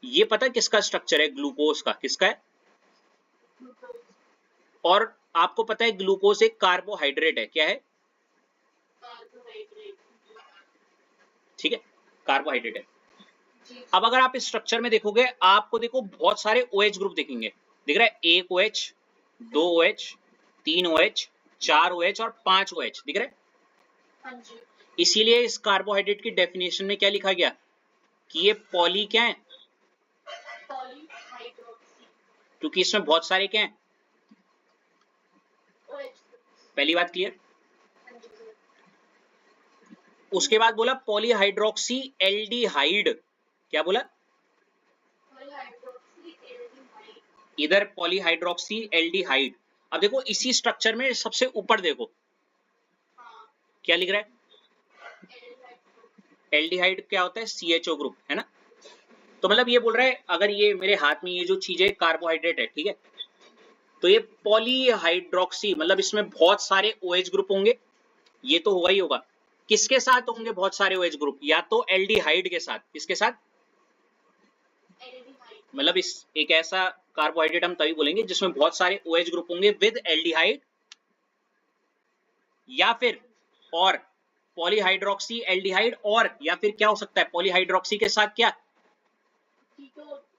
ये पता है किसका स्ट्रक्चर है? ग्लूकोज का। किसका है? और आपको पता है ग्लूकोज एक कार्बोहाइड्रेट है। क्या है? ठीक है, कार्बोहाइड्रेट है। अब अगर आप इस स्ट्रक्चर में देखोगे, आपको देखो बहुत सारे OH ग्रुप दिखेंगे। दिख रहा है? एक OH, 2 OH, 3 OH, 4 OH और 5 OH दिख रहा है? इसीलिए इस कार्बोहाइड्रेट की डेफिनेशन में क्या लिखा गया कि ये पॉली क्या है? क्योंकि इसमें बहुत सारे क्या हैं? पहली बात क्लियर। उसके बाद बोला पॉलीहाइड्रोक्सी एल्डिहाइड। क्या बोला? इधर पॉलीहाइड्रोक्सी एल्डिहाइड। अब देखो इसी स्ट्रक्चर में सबसे ऊपर देखो क्या लिख रहा है? एल्डिहाइड क्या होता है? CHO ग्रुप, है ना? तो मतलब ये बोल रहा है, अगर ये मेरे हाथ में ये जो चीज है कार्बोहाइड्रेट है, ठीक है, तो ये पॉलीहाइड्रोक्सी मतलब इसमें बहुत सारे OH ग्रुप होंगे। ये तो होगा ही होगा। किसके साथ होंगे बहुत सारे OH ग्रुप? या तो एल्डिहाइड के साथ। किसके साथ? मतलब इस एक ऐसा कार्बोहाइड्रेट हम तभी बोलेंगे जिसमें बहुत सारे OH ग्रुप होंगे विद एल्डिहाइड, या फिर और पॉलीहाइड्रोक्सी एल्डिहाइड, और या फिर क्या हो सकता है पॉलीहाइड्रोक्सी के साथ? क्या?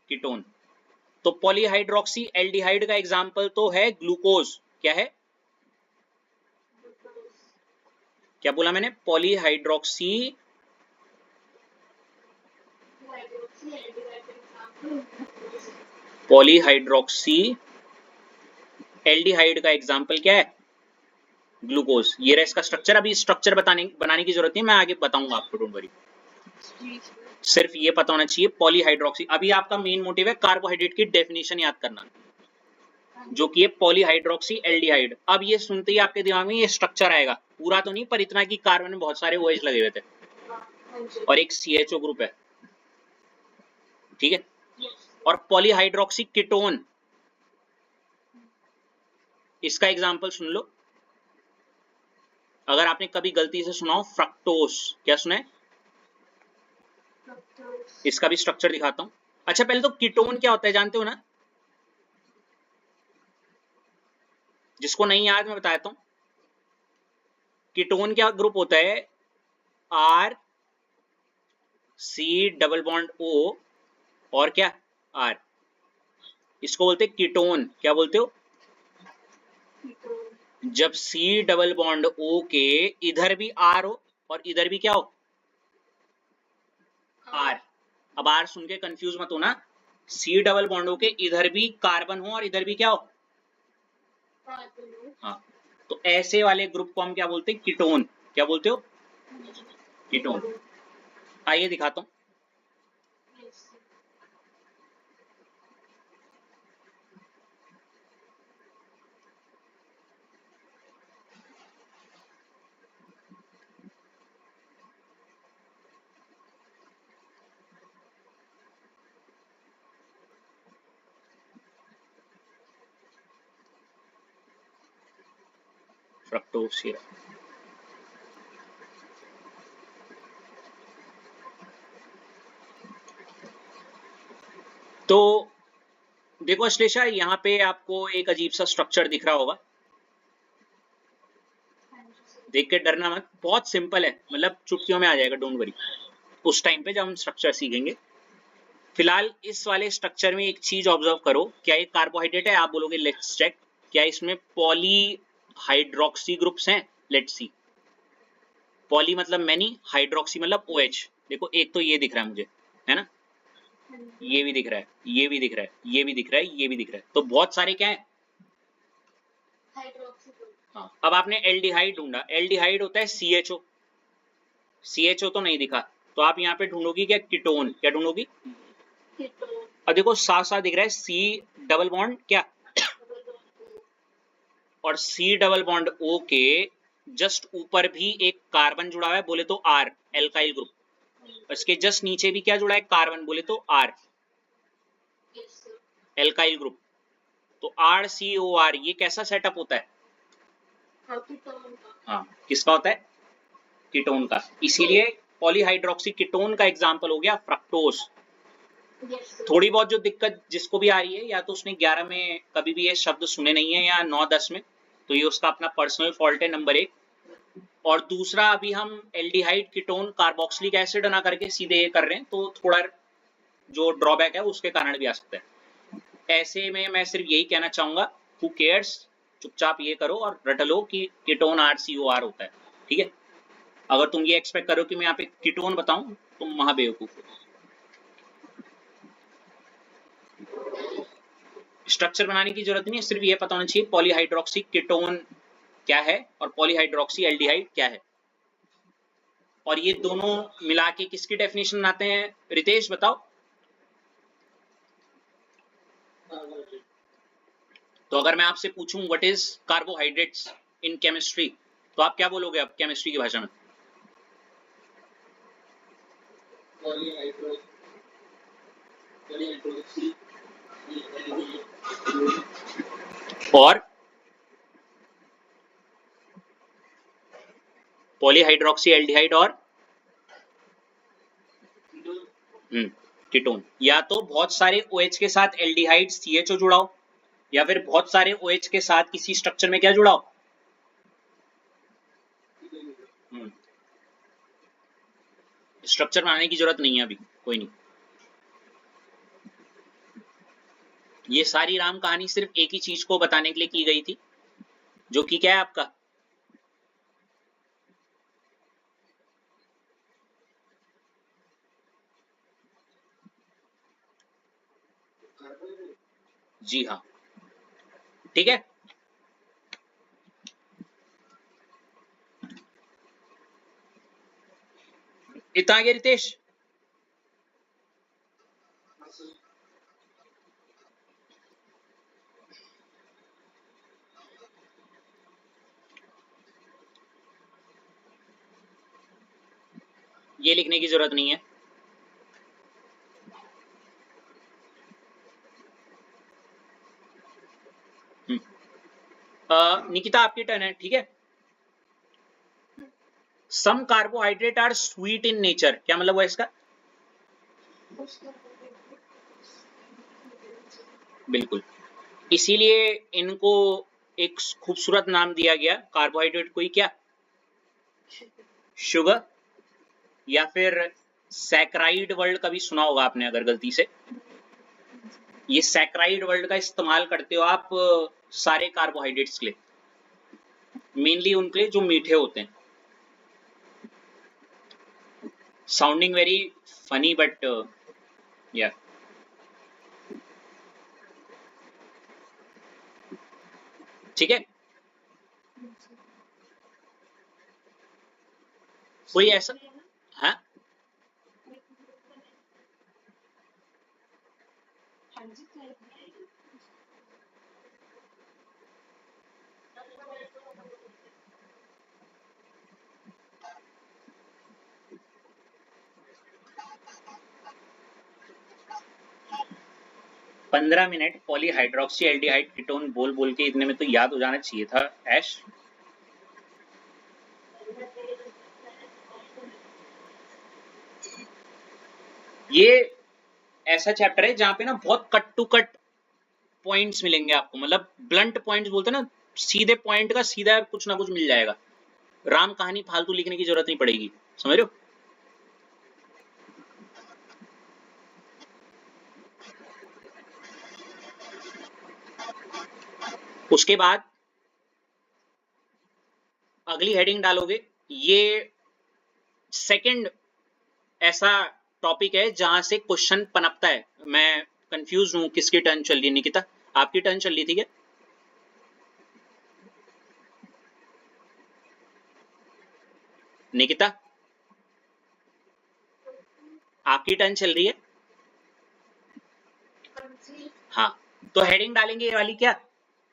कीटोन। तो पॉलीहाइड्रोक्सी एल्डिहाइड का एग्जांपल तो है ग्लूकोज। क्या है? क्या बोला मैंने? पॉलीहाइड्रोक्सी एल्डिहाइड का एग्जांपल क्या है? ग्लूकोज। ये रहा इसका स्ट्रक्चर। अभी स्ट्रक्चर बनाने की जरूरत नहीं, मैं आगे बताऊंगा आपको, डोंट वरी। सिर्फ ये पता होना चाहिए पॉलीहाइड्रोक्सी। अभी आपका मेन मोटिव है कार्बोहाइड्रेट की डेफिनेशन याद करना, जो कि है पॉलीहाइड्रोक्सी एल्डिहाइड। अब ये सुनते ही आपके दिमाग में ये स्ट्रक्चर आएगा, पूरा तो नहीं पर इतना कि कार्बन में बहुत सारे OH लगे हुए थे और एक CHO ग्रुप है, ठीक है। और पॉलीहाइड्रोक्सी कीटोन, इसका एग्जांपल सुन लो। अगर आपने कभी गलती से सुना हो फ्रक्टोज। क्या सुना है? इसका भी स्ट्रक्चर दिखाता हूं। अच्छा, पहले तो कीटोन क्या होता है जानते हो ना? जिसको नहीं याद मैं बताता हूं। कीटोन क्या ग्रुप होता है? R C double bond O और क्या? R। इसको बोलते हैं कीटोन। क्या बोलते हो? जब C डबल बॉन्ड O के इधर भी R हो और इधर भी क्या हो? R। अब R सुन के कंफ्यूज मत होना। C डबल बॉन्ड O के इधर भी कार्बन हो और इधर भी क्या हो? हाँ, तो ऐसे वाले ग्रुप को हम क्या बोलते हैं? कीटोन। क्या बोलते हो? कीटोन। आइए दिखाता हूं। Fructose syrup. तो देखो अश्लेषा, यहाँ पे आपको एक अजीब सा स्ट्रक्चर दिख रहा होगा। देख के डरना मत, बहुत सिंपल है, मतलब चुटकियों में आ जाएगा, डोंट वरी। उस टाइम पे जब हम स्ट्रक्चर सीखेंगे। फिलहाल इस वाले स्ट्रक्चर में एक चीज ऑब्जर्व करो। क्या ये कार्बोहाइड्रेट है? आप बोलोगे लेट्स चेक। क्या इसमें पॉलीहाइड्रोक्सी ग्रुप्स हैं? Let's see. पॉली मतलब मैनी, हाइड्रोक्सी मतलब OH। देखो एक तो ये दिख रहा है मुझे, है ना? ये भी दिख रहा है, ये भी दिख रहा है, ये भी दिख रहा है, ये भी दिख रहा है। तो बहुत सारे क्या है? हाँ। अब आपने एल्डिहाइड ढूंढा। एल्डिहाइड होता है CHO। CHO तो नहीं दिखा, तो आप यहाँ पे ढूंढोगी क्या? कीटोन। क्या ढूंढोगी? अब देखो साथ साथ दिख रहा है C डबल बॉन्ड क्या, और C डबल बॉन्ड O के जस्ट ऊपर भी एक कार्बन जुड़ा हुआ है, बोले तो आर, एल्काइल ग्रुप। इसके जस्ट नीचे भी क्या जुड़ा है, कार्बन, बोले तो आर, एल्काइल ग्रुप। तो RCOR ये कैसा सेटअप होता है? हाँ, किसका होता है? कीटोन का। इसीलिए पॉलीहाइड्रोक्सी कीटोन का एग्जांपल हो गया फ्रक्टोज। थोड़ी बहुत जो दिक्कत जिसको भी आ रही है, या तो उसने 11 में कभी भी ये शब्द सुने नहीं है, या 9-10 में, तो ये उसका अपना पर्सनल फॉल्ट है, नंबर 1। और दूसरा, अभी हम एल्डिहाइड कीटोन कार्बोक्सिलिक एसिड ना करके सीधे ये कर रहे हैं, तो थोड़ा जो ड्रॉबैक है उसके कारण भी आ सकता है। ऐसे में मैं सिर्फ यही कहना चाहूंगा, हु केयर्स, चुपचाप ये करो और रट लो कि कीटोन RCOR होता है, ठीक है। अगर तुम ये एक्सपेक्ट करो कि मैं यहाँ पे कीटोन बताऊं, तुम वहां बेवकूफ हो। स्ट्रक्चर बनाने की जरूरत नहीं है, सिर्फ ये पता होना चाहिए पॉलीहाइड्रोक्सी कीटोन क्या है और पॉलीहाइड्रोक्सी एल्डिहाइड क्या है। और ये दोनों मिला के किसकी डेफिनेशन बनाते हैं, रितेश बताओ। तो अगर मैं आपसे पूछूं what is carbohydrates in chemistry, तो आप क्या बोलोगे अब केमिस्ट्री की भाषा में? और पॉलीहाइड्रोक्सी एल्डिहाइड और कीटोन। या तो बहुत ओएच OH के साथ एल्डिहाइड CHO जुड़ाओ, या फिर बहुत सारे OH के साथ किसी स्ट्रक्चर में क्या जुड़ाओ, स्ट्रक्चर बनाने की जरूरत नहीं है अभी, कोई नहीं। ये सारी राम कहानी सिर्फ एक ही चीज को बताने के लिए की गई थी, जो कि क्या है आपका, जी हाँ, ठीक है। इतना आगे रितेश। ये लिखने की जरूरत नहीं है। निकिता आपकी टर्न है, ठीक है। Some carbohydrate are sweet in nature, क्या मतलब हुआ इसका? बिल्कुल, इसीलिए इनको एक खूबसूरत नाम दिया गया कार्बोहाइड्रेट को ही, क्या, शुगर, या फिर सैकराइड वर्ड कभी सुना होगा आपने अगर गलती से। ये सैकराइड वर्ड का इस्तेमाल करते हो आप सारे कार्बोहाइड्रेट्स के लिए, मेनली उनके लिए जो मीठे होते हैं। साउंडिंग वेरी फनी बट या, ठीक है। कोई ऐसा, हाँ, पंद्रह मिनट पॉलीहाइड्रोक्सी एल्डिहाइड कीटोन बोल बोल के इतने में तो याद हो जाना चाहिए था ऐश। ये ऐसा चैप्टर है जहां पे ना बहुत कट टू कट पॉइंट्स मिलेंगे आपको, मतलब ब्लंट पॉइंट्स बोलते हैं ना, सीधे पॉइंट का सीधा कुछ ना कुछ मिल जाएगा। राम कहानी फालतू लिखने की जरूरत नहीं पड़ेगी, समझ रहे हो। उसके बाद अगली हेडिंग डालोगे, ये सेकंड ऐसा टॉपिक है जहां से क्वेश्चन पनपता है। मैं कंफ्यूज हूं किसकी टर्न चल रही है, निकिता आपकी टर्न चल रही थी क्या? निकिता आपकी टर्न चल रही है? हाँ, तो हेडिंग डालेंगे ये वाली, क्या,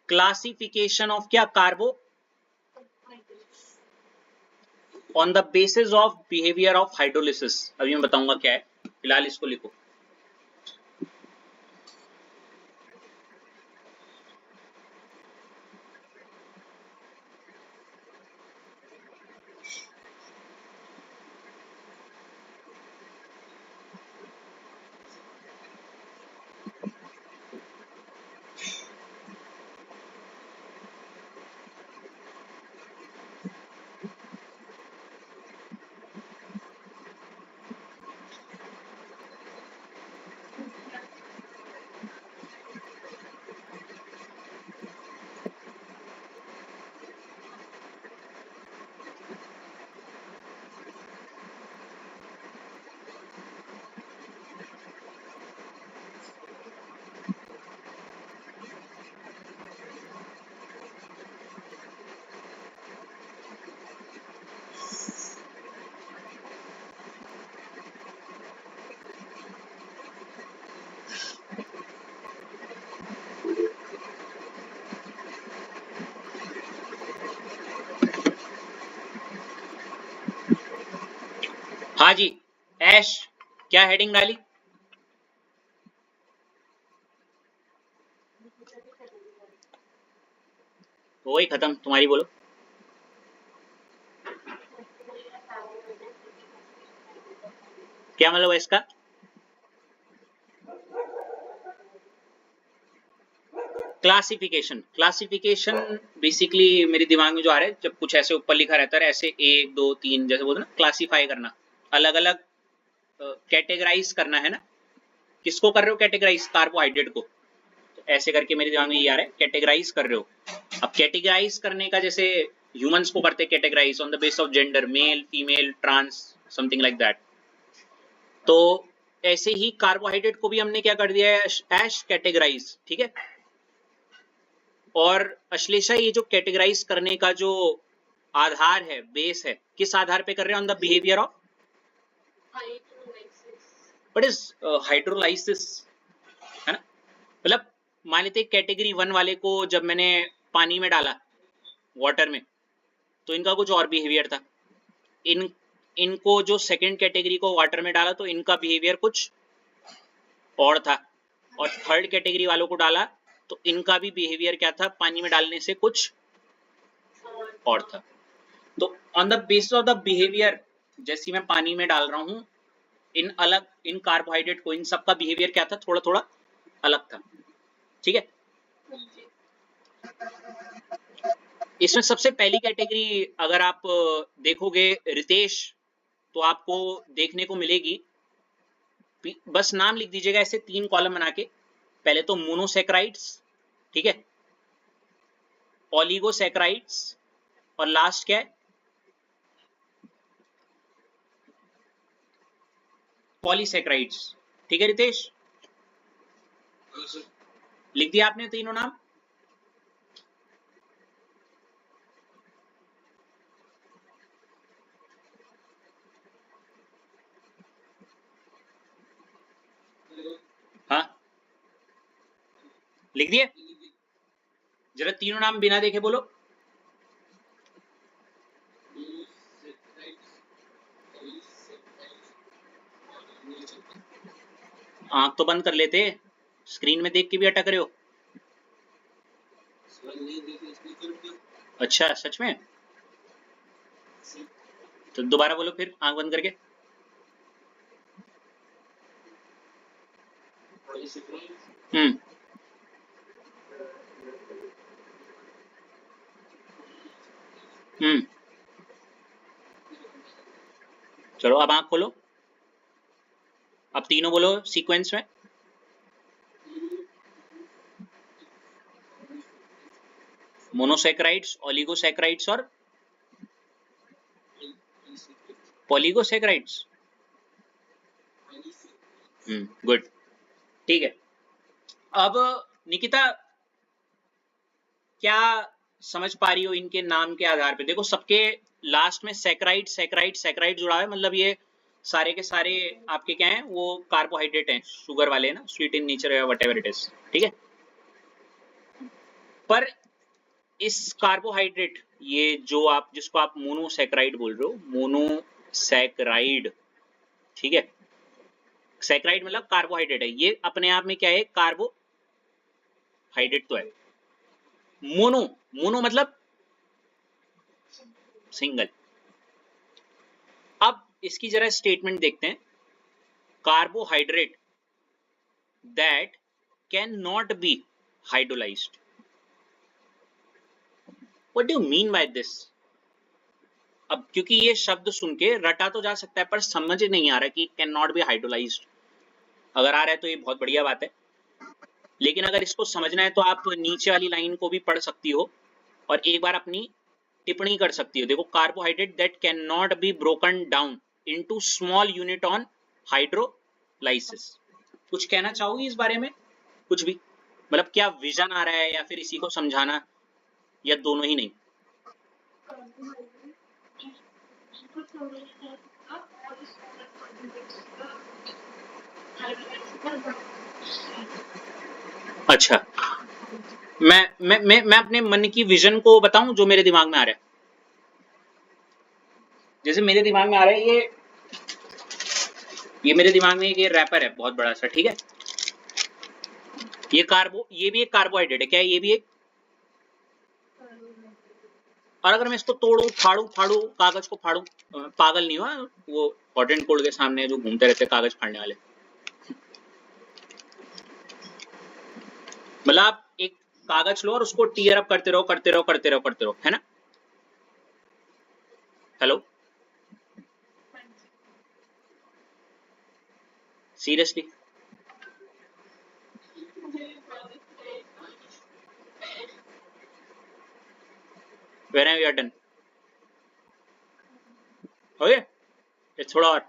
क्लासिफिकेशन ऑफ क्या, carbo, on the basis of behaviour of hydrolysis. अभी मैं बताऊंगा क्या है, फिलहाल इसको लिखो। हाँ जी, ऐश क्या हेडिंग डाली? वही खत्म, तुम्हारी बोलो। क्या मतलब है इसका? क्लासिफिकेशन। क्लासिफिकेशन बेसिकली मेरे दिमाग में जो आ रहा है, जब कुछ ऐसे ऊपर लिखा रहता है ऐसे 1 2 3 जैसे बोलते ना, क्लासिफाई करना, अलग अलग कैटेगराइज करना है ना। किसको कर रहे हो कैटेगराइज? कार्बोहाइड्रेट को। तो ऐसे करके मेरे दिमाग में ये आ रहा है, कैटेगराइज कर रहे हो। अब कैटेगराइज करने का जैसे ह्यूमंस को करते categorise on the base of gender, male female trans something like that. तो ऐसे ही कार्बोहाइड्रेट को भी हमने क्या कर दिया है, एश कैटेगराइज, ठीक है। और अश्लेषा ये जो कैटेगराइज करने का जो आधार है, बेस है, किस आधार पे कर रहे हैं? On the behaviour of what is hydrolysis, है ना। मतलब मान लेते कैटेगरी 1 वाले को जब मैंने पानी में डाला, वाटर में, तो इनका कुछ और बिहेवियर था। इन इनको जो सेकंड कैटेगरी को वाटर में डाला तो इनका बिहेवियर कुछ और था, और थर्ड कैटेगरी वालों को डाला तो इनका भी बिहेवियर क्या था, पानी में डालने से कुछ और था। तो on the basis of the behaviour, जैसे मैं पानी में डाल रहा हूं, इन कार्बोहाइड्रेट को, इन सबका बिहेवियर क्या था, थोड़ा थोड़ा अलग था, ठीक है। इसमें सबसे पहली कैटेगरी अगर आप देखोगे रितेश, तो आपको देखने को मिलेगी, बस नाम लिख दीजिएगा ऐसे 3 कॉलम बना के। पहले तो मोनोसेक्राइड्स, ठीक है, ओलिगोसेक्राइड्स, और लास्ट क्या है, पॉलीसेक्राइड्स। ठीक है रितेश, लिख दिया आपने तीनों नाम? हाँ लिख दिए। जरा तीनों नाम बिना देखे बोलो। आंख तो बंद कर लेते, स्क्रीन में देख के भी अटक रहे हो। अच्छा सच में? तो दोबारा बोलो फिर आंख बंद करके। हम्म हम्म चलो अब आंख खोलो, अब तीनों बोलो सीक्वेंस में। मोनोसेक्राइड्स, ओलिगोसेक्राइड्स और पॉलीगोसेक्राइड्स। गुड, ठीक है। अब निकिता क्या समझ पा रही हो इनके नाम के आधार पे? देखो सबके लास्ट में सेक्राइड सेक्राइड सेक्राइड जुड़ा है, मतलब ये सारे के सारे आपके क्या हैं, वो कार्बोहाइड्रेट हैं, शुगर वाले हैं ना, स्वीट इन नेचर है वट एवर इट इज, ठीक है। पर इस कार्बोहाइड्रेट, ये जो आप जिसको आप मोनोसैकेराइड बोल रहे हो, मोनोसैकेराइड, ठीक है, सैकेराइड मतलब कार्बोहाइड्रेट है, ये अपने आप में क्या है, कार्बोहाइड्रेट तो है। मोनो, मोनो मतलब सिंगल। अब इसकी जरा स्टेटमेंट देखते हैं, carbohydrate that can not be hydrolysed. What do you mean by this? अब क्योंकि ये शब्द सुन के रटा तो जा सकता है पर समझ नहीं आ रहा कि कैन नॉट बी हाइड्रोलाइज्ड। अगर आ रहा है तो ये बहुत बढ़िया बात है, लेकिन अगर इसको समझना है तो आप नीचे वाली लाइन को भी पढ़ सकती हो और एक बार अपनी टिप्पणी कर सकती हो। देखो, carbohydrate that can not be broken down into small unit on hydrolysis. कुछ कहना चाहोगी इस बारे में? कुछ भी, मतलब क्या विजन आ रहा है या फिर इसी को समझाना, या दोनों ही नहीं? अच्छा, मैं अपने मन की विजन को बताऊं जो मेरे दिमाग में आ रहा है। जैसे मेरे दिमाग में आ रहा है, ये मेरे दिमाग में एक रैपर है बहुत बड़ा सा, ठीक है, ये भी एक कार्बोहाइड्रेट है, क्या है? ये भी एक। और अगर मैं इसको तोड़ू, फाड़ू कागज को फाड़ू, पागल नहीं हुआ वो हॉट एंड कोल्ड के सामने जो घूमते रहते कागज फाड़ने वाले, मतलब आप एक कागज लो और उसको टीयर अप करते रहो, है ना? Hello, seriously? Where we are done, okay, थोड़ा और,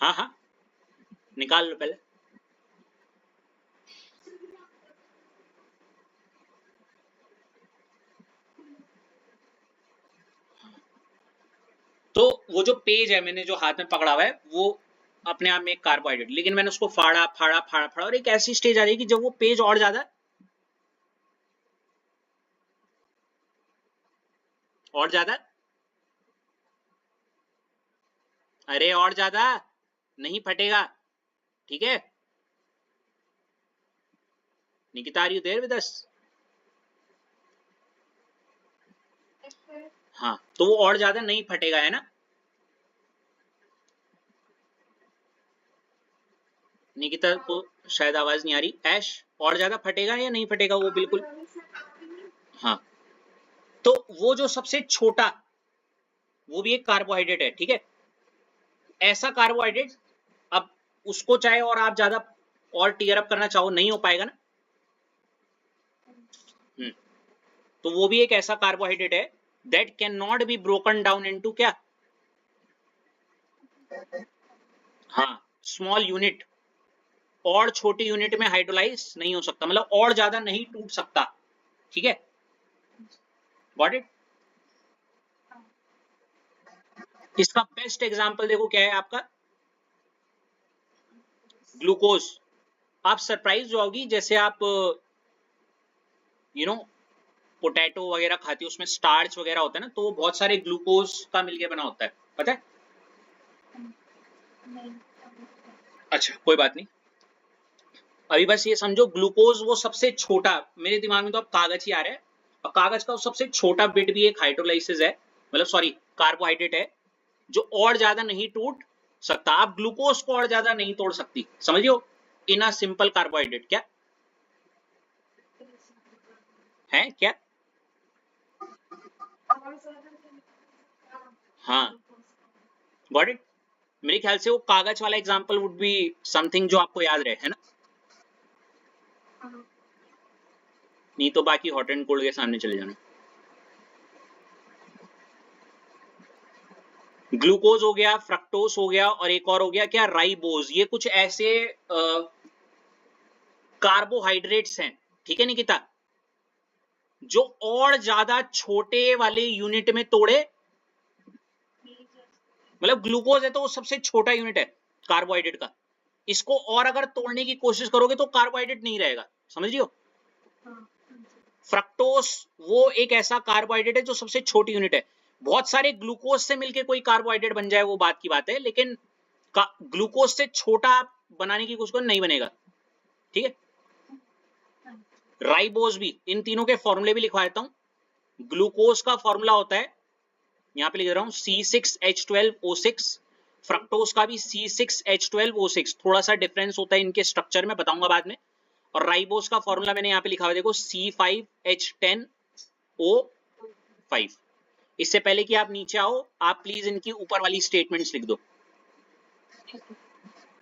हाँ हाँ, निकाल लो पहले। तो वो जो पेज है मैंने जो हाथ में पकड़ा हुआ है वो अपने आप में एक कार्बोहाइड्रेट, लेकिन मैंने उसको फाड़ा और एक ऐसी स्टेज आ रही है कि जब वो पेज और ज्यादा अरे और ज्यादा नहीं फटेगा, ठीक है? Nikita, are you there with us? हाँ, तो वो और ज्यादा नहीं फटेगा, है ना? निकिता को शायद आवाज नहीं आ रही। ऐश, और ज्यादा फटेगा या नहीं फटेगा वो? बिल्कुल, हाँ। तो वो जो सबसे छोटा, वो भी एक कार्बोहाइड्रेट है, ठीक है? ऐसा कार्बोहाइड्रेट, अब उसको चाहे और आप ज्यादा और टीयर अप करना चाहो, नहीं हो पाएगा ना। तो वो भी एक ऐसा कार्बोहाइड्रेट है that can not be broken down into क्या, हाँ, स्मॉल यूनिट, और छोटी यूनिट में हाइड्रोलाइज नहीं हो सकता, मतलब और ज्यादा नहीं टूट सकता, ठीक है? Got it? इसका बेस्ट एग्जांपल देखो क्या है आपका, ग्लूकोज। आप सरप्राइज हो होगी, जैसे आप पोटैटो वगैरह खाती हो, उसमें स्टार्च वगैरह होता है ना, तो वो बहुत सारे ग्लूकोज का मिलके बना होता है, पता है? अच्छा, कोई बात नहीं। अभी बस ये समझो, ग्लूकोज वो सबसे छोटा, मेरे दिमाग में तो अब कागज ही आ रहा है, और कागज का वो सबसे छोटा बिट भी एक हाइड्रोलाइसिस है, मतलब सॉरी कार्बोहाइड्रेट है, जो और ज्यादा नहीं टूट सकता। आप ग्लूकोज को और ज्यादा नहीं तोड़ सकती, समझियो, इन अ सिंपल कार्बोहाइड्रेट। क्या है, क्या? हाँ, गॉट इट? मेरे ख्याल से वो कागज वाला एग्जांपल वुड बी समथिंग जो आपको याद रहे, है ना? नहीं तो बाकी हॉट एंड कोल्ड के सामने चले जाना। ग्लूकोज हो गया, फ्रक्टोज हो गया, और एक और हो गया क्या, राइबोज। ये कुछ ऐसे कार्बोहाइड्रेट्स हैं, ठीक है निकिता, जो और ज्यादा छोटे वाले यूनिट में तोड़े, मतलब ग्लूकोज है तो वो सबसे छोटा यूनिट है कार्बोहाइड्रेट का, इसको और अगर तोड़ने की कोशिश करोगे तो कार्बोहाइड्रेट नहीं रहेगा, समझ रही हो? फ्रक्टोस वो एक ऐसा कार्बोहाइड्रेट है जो सबसे छोटी यूनिट है। बहुत सारे ग्लूकोज से मिलके कोई कार्बोहाइड्रेट बन जाए वो बात की बात है, लेकिन ग्लूकोज से छोटा बनाने की कोशिश नहीं बनेगा। ठीक है, राइबोज भी, इन तीनों के फॉर्मूले भी लिखवा देता हूं। ग्लूकोज का फॉर्मूला होता है, यहां पे लिख रहा हूं, C6H12O6। फ्रक्टोज का भी C6H12O6, थोड़ा सा डिफरेंस होता है इनके स्ट्रक्चर में, बताऊंगा बाद में। और राइबोज का फॉर्मूला मैंने यहाँ पे लिखा हुआ देखो, C5H10O5। इससे पहले कि आप नीचे आओ, आप प्लीज इनकी ऊपर वाली स्टेटमेंट्स लिख दो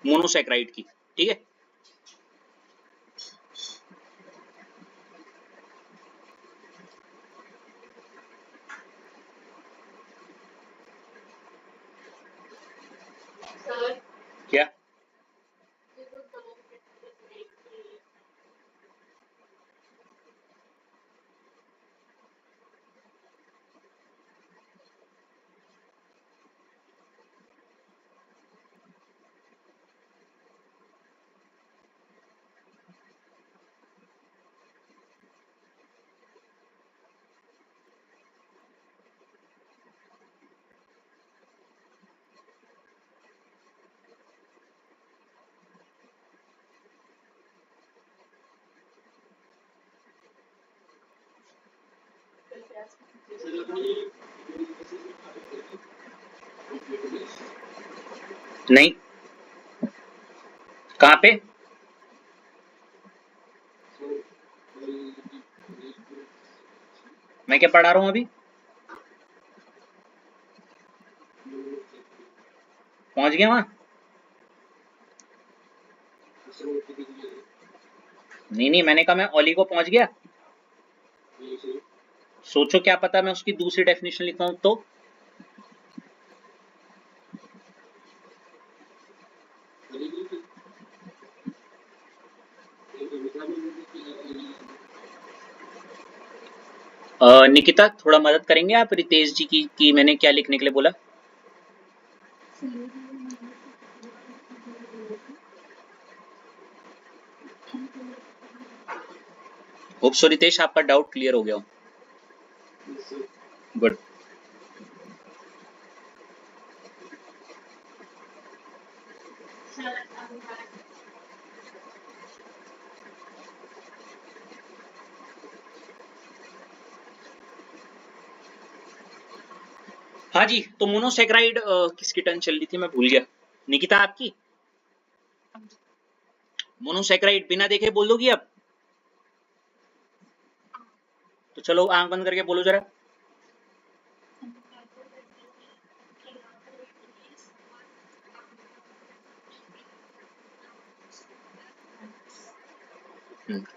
मोनोसैकेराइड की। ठीक है, क्या नहीं, कहाँ पे? मैं क्या पढ़ा रहा हूँ अभी? पहुंच गया वहां? नहीं नहीं, मैंने कहा मैं ओली को पहुंच गया। सोचो क्या पता मैं उसकी दूसरी डेफिनेशन लिखवाऊं तो। निकिता थोड़ा मदद करेंगे आप रितेश जी की मैंने क्या लिखने के लिए बोला? होप सो रितेश आपका डाउट क्लियर हो गया हो। गुड। हाँ जी, तो मोनोसैकेराइड किसकी टर्न चल रही थी मैं भूल गया। निकिता आपकी? मोनोसैकेराइड बिना देखे बोल दोगी अब? तो चलो आंख बंद करके बोलो जरा।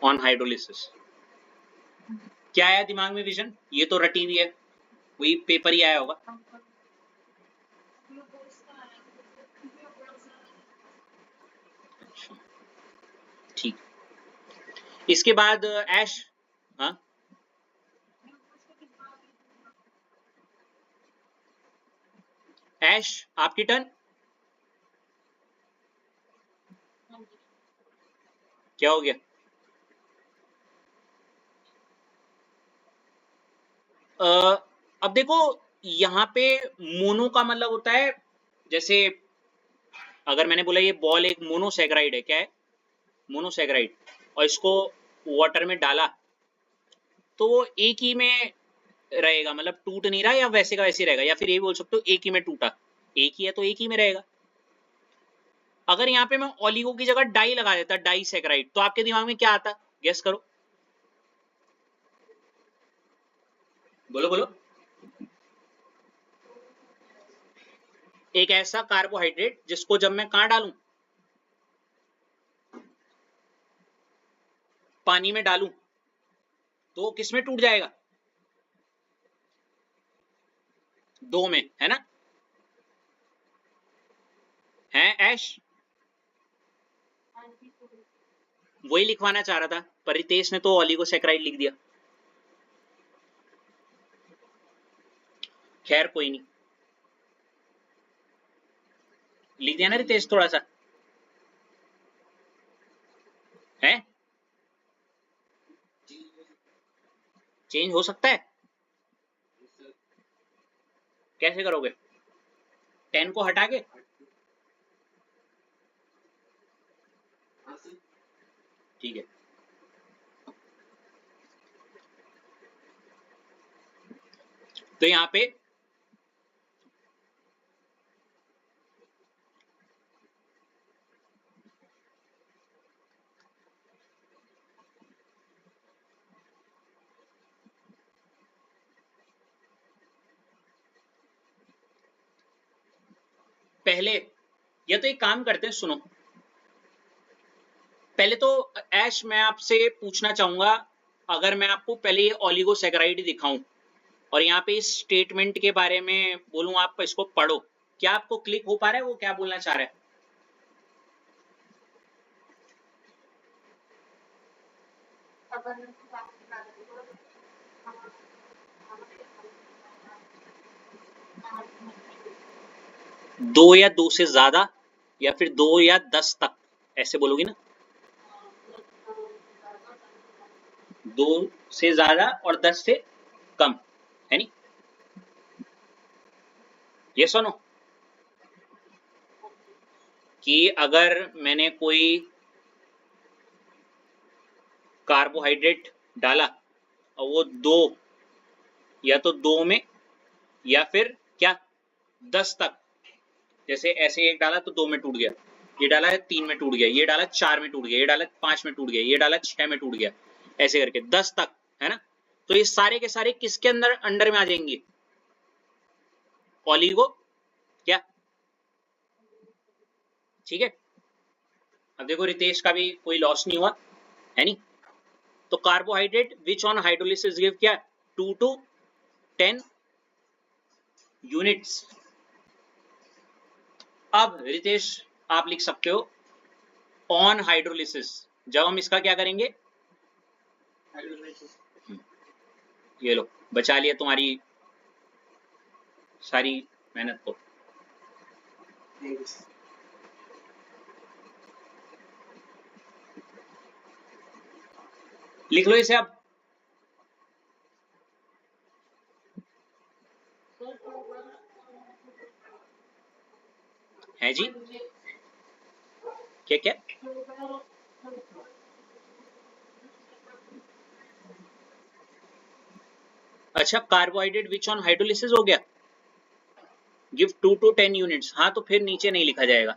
On hydrolysis. क्या आया दिमाग में विजन? ये तो रटी हुई है, वही पेपर ही आया होगा। अच्छा, ठीक। इसके बाद ऐश। हाँ, ऐश आपकी टर्न। क्या हो गया? अब देखो, यहाँ पे मोनो का मतलब होता है, जैसे अगर मैंने बोला ये बॉल एक मोनोसैकेराइड है, क्या है? मोनोसैकेराइड। और इसको वाटर में डाला तो वो एक ही में रहेगा, मतलब टूट नहीं रहा, या वैसे का वैसे रहेगा, या फिर ये बोल सकते हो एक ही में टूटा। एक ही है तो एक ही में रहेगा। अगर यहाँ पे मैं ओलिगो की जगह डाई लगा देता, डाई सैकेराइड, तो आपके दिमाग में क्या आता? गेस करो, बोलो बोलो। एक ऐसा कार्बोहाइड्रेट जिसको जब मैं कहां डालूं, पानी में डालूं, तो किस में टूट जाएगा? दो में, है ना? है ऐश? वही लिखवाना चाह रहा था, पर रितेश ने तो ओलिगोसैकेराइड लिख दिया। खैर कोई नहीं, लिख दिया ना रितेश थोड़ा सा, है? चेंज हो सकता है? कैसे करोगे? 10 को हटा के? ठीक है, तो यहाँ पे पहले, या तो एक काम करते हैं, सुनो, पहले तो ऐश मैं आपसे पूछना चाहूंगा, अगर मैं आपको पहले ये ओलिगोसैकेराइड दिखाऊं और यहाँ पे इस स्टेटमेंट के बारे में बोलूं, आप इसको पढ़ो, क्या आपको क्लिक हो पा रहा है वो क्या बोलना चाह रहा है? दो या दो से ज्यादा, या फिर 2 या 10 तक, ऐसे बोलोगी ना? 2 से ज्यादा और 10 से कम, है नी? ये सुनो कि अगर मैंने कोई कार्बोहाइड्रेट डाला और वो 2, या तो 2 में, या फिर क्या 10 तक, जैसे ऐसे एक डाला तो 2 में टूट गया, ये डाला है 3 में टूट गया, ये डाला 4 में टूट गया, ये डाला 5 में टूट गया, ये डाला 6 में टूट गया, ऐसे करके 10 तक, है ना? तो ये सारे के सारे किसके अंदर अंडर में आ जाएंगे? ओलिगो क्या? ठीक है, अब देखो रितेश का भी कोई लॉस नहीं हुआ, है नी? तो carbohydrate which on hydrolysis give क्या? 2 to 10 यूनिट्स। अब रितेश आप लिख सकते हो ऑन हाइड्रोलिसिस, जब हम इसका क्या करेंगे? ये लो, बचा लिया तुम्हारी सारी मेहनत को। लिख लो इसे अब। है जी, क्या क्या? अच्छा, कार्बोहाइड्रेट विच ऑन हाइड्रोलिसिस हो गया, गिव 2 to 10 यूनिट्स। हाँ, तो फिर नीचे नहीं लिखा जाएगा,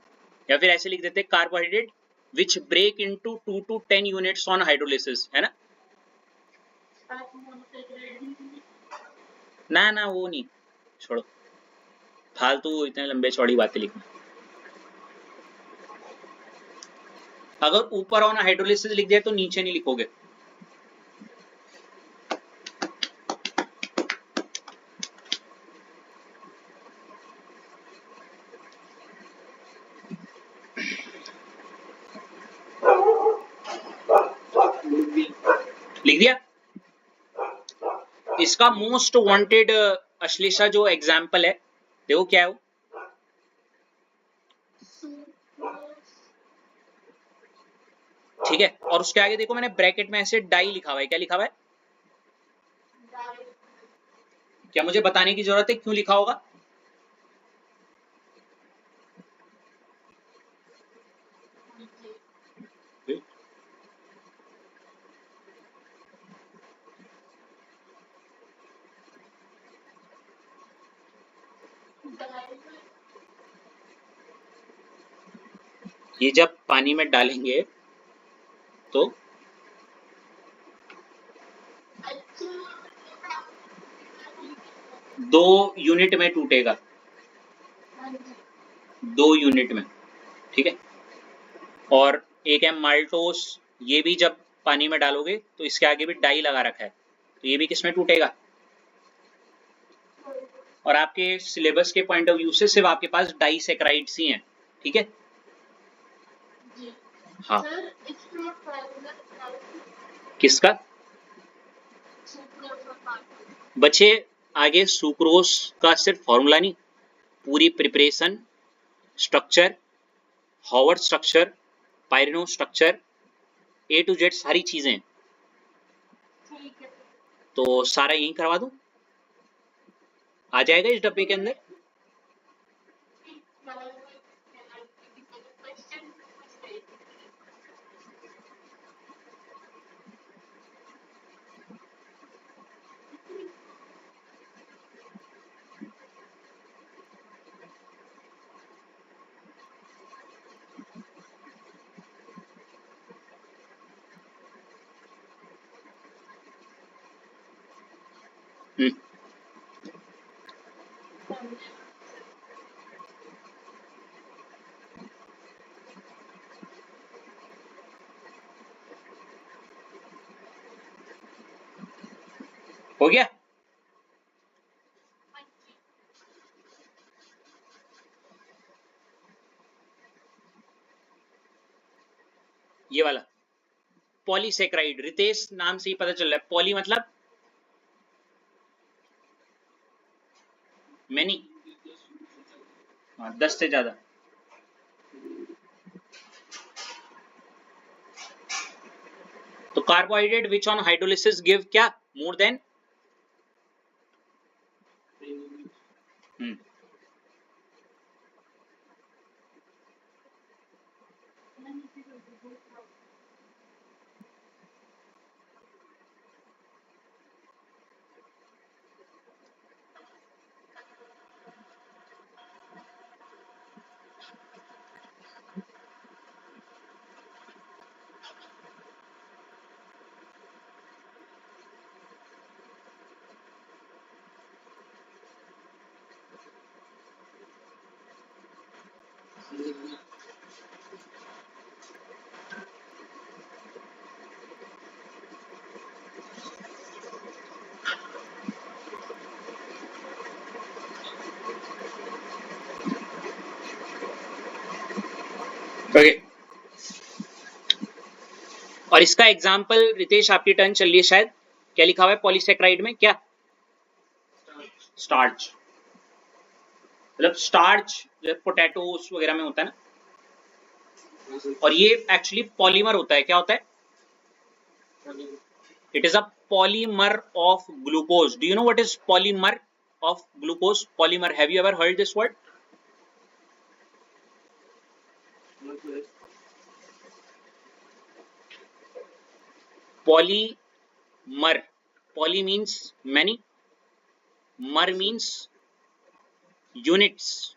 या फिर ऐसे लिख देते carbohydrate which break into 2 to 10 units on hydrolysis, है ना? ना ना, वो नहीं, छोड़ो, फालतू इतने लंबे चौड़ी बातें लिखना। अगर ऊपर ऑन हाइड्रोलिसिस लिख दिया तो नीचे नहीं लिखोगे। लिख दिया? इसका मोस्ट वांटेड अश्लेषा जो एग्जाम्पल है, देखो क्या है वो? ठीक है, और उसके आगे देखो मैंने ब्रैकेट में ऐसे डाई लिखा हुआ है, क्या लिखा हुआ है? क्या मुझे बताने की जरूरत है क्यों लिखा होगा? ये जब पानी में डालेंगे तो 2 यूनिट में टूटेगा, 2 यूनिट में, ठीक है? और एक है माल्टोस, ये भी जब पानी में डालोगे तो इसके आगे भी डाई लगा रखा है, तो ये भी किसमें टूटेगा? और आपके सिलेबस के पॉइंट ऑफ व्यू से सिर्फ आपके पास डाइसैकेराइड्स ही हैं, ठीक है? हाँ, किसका बच्चे? आगे सुक्रोज का सिर्फ फॉर्मूला नहीं, पूरी preparation, structure, Haworth structure, pyrano structure, A to Z सारी चीजें। तो सारा यहीं करवा दूं, आ जाएगा इस डब्बे के अंदर। हो गया? ये वाला पॉलीसेक्राइड, रितेश नाम से ही पता चल रहा है। पॉली मतलब मैनी, हाँ 10 से ज्यादा। तो carbohydrate which on hydrolysis give क्या, मोर देन, ओके। और इसका एग्जाम्पल रितेश आपकी टर्न चल रही है शायद, क्या लिखा हुआ है पॉलीसेक्राइड में, क्या? स्टार्च, मतलब स्टार्च जो पोटैटोस वगैरह में होता है ना, और ये एक्चुअली पॉलीमर होता है। क्या होता है? It is a polymer of glucose. Do you know what is polymer of glucose? Polymer, have you ever heard this word? Polymer, poly means many, मर मीन्स यूनिट्स,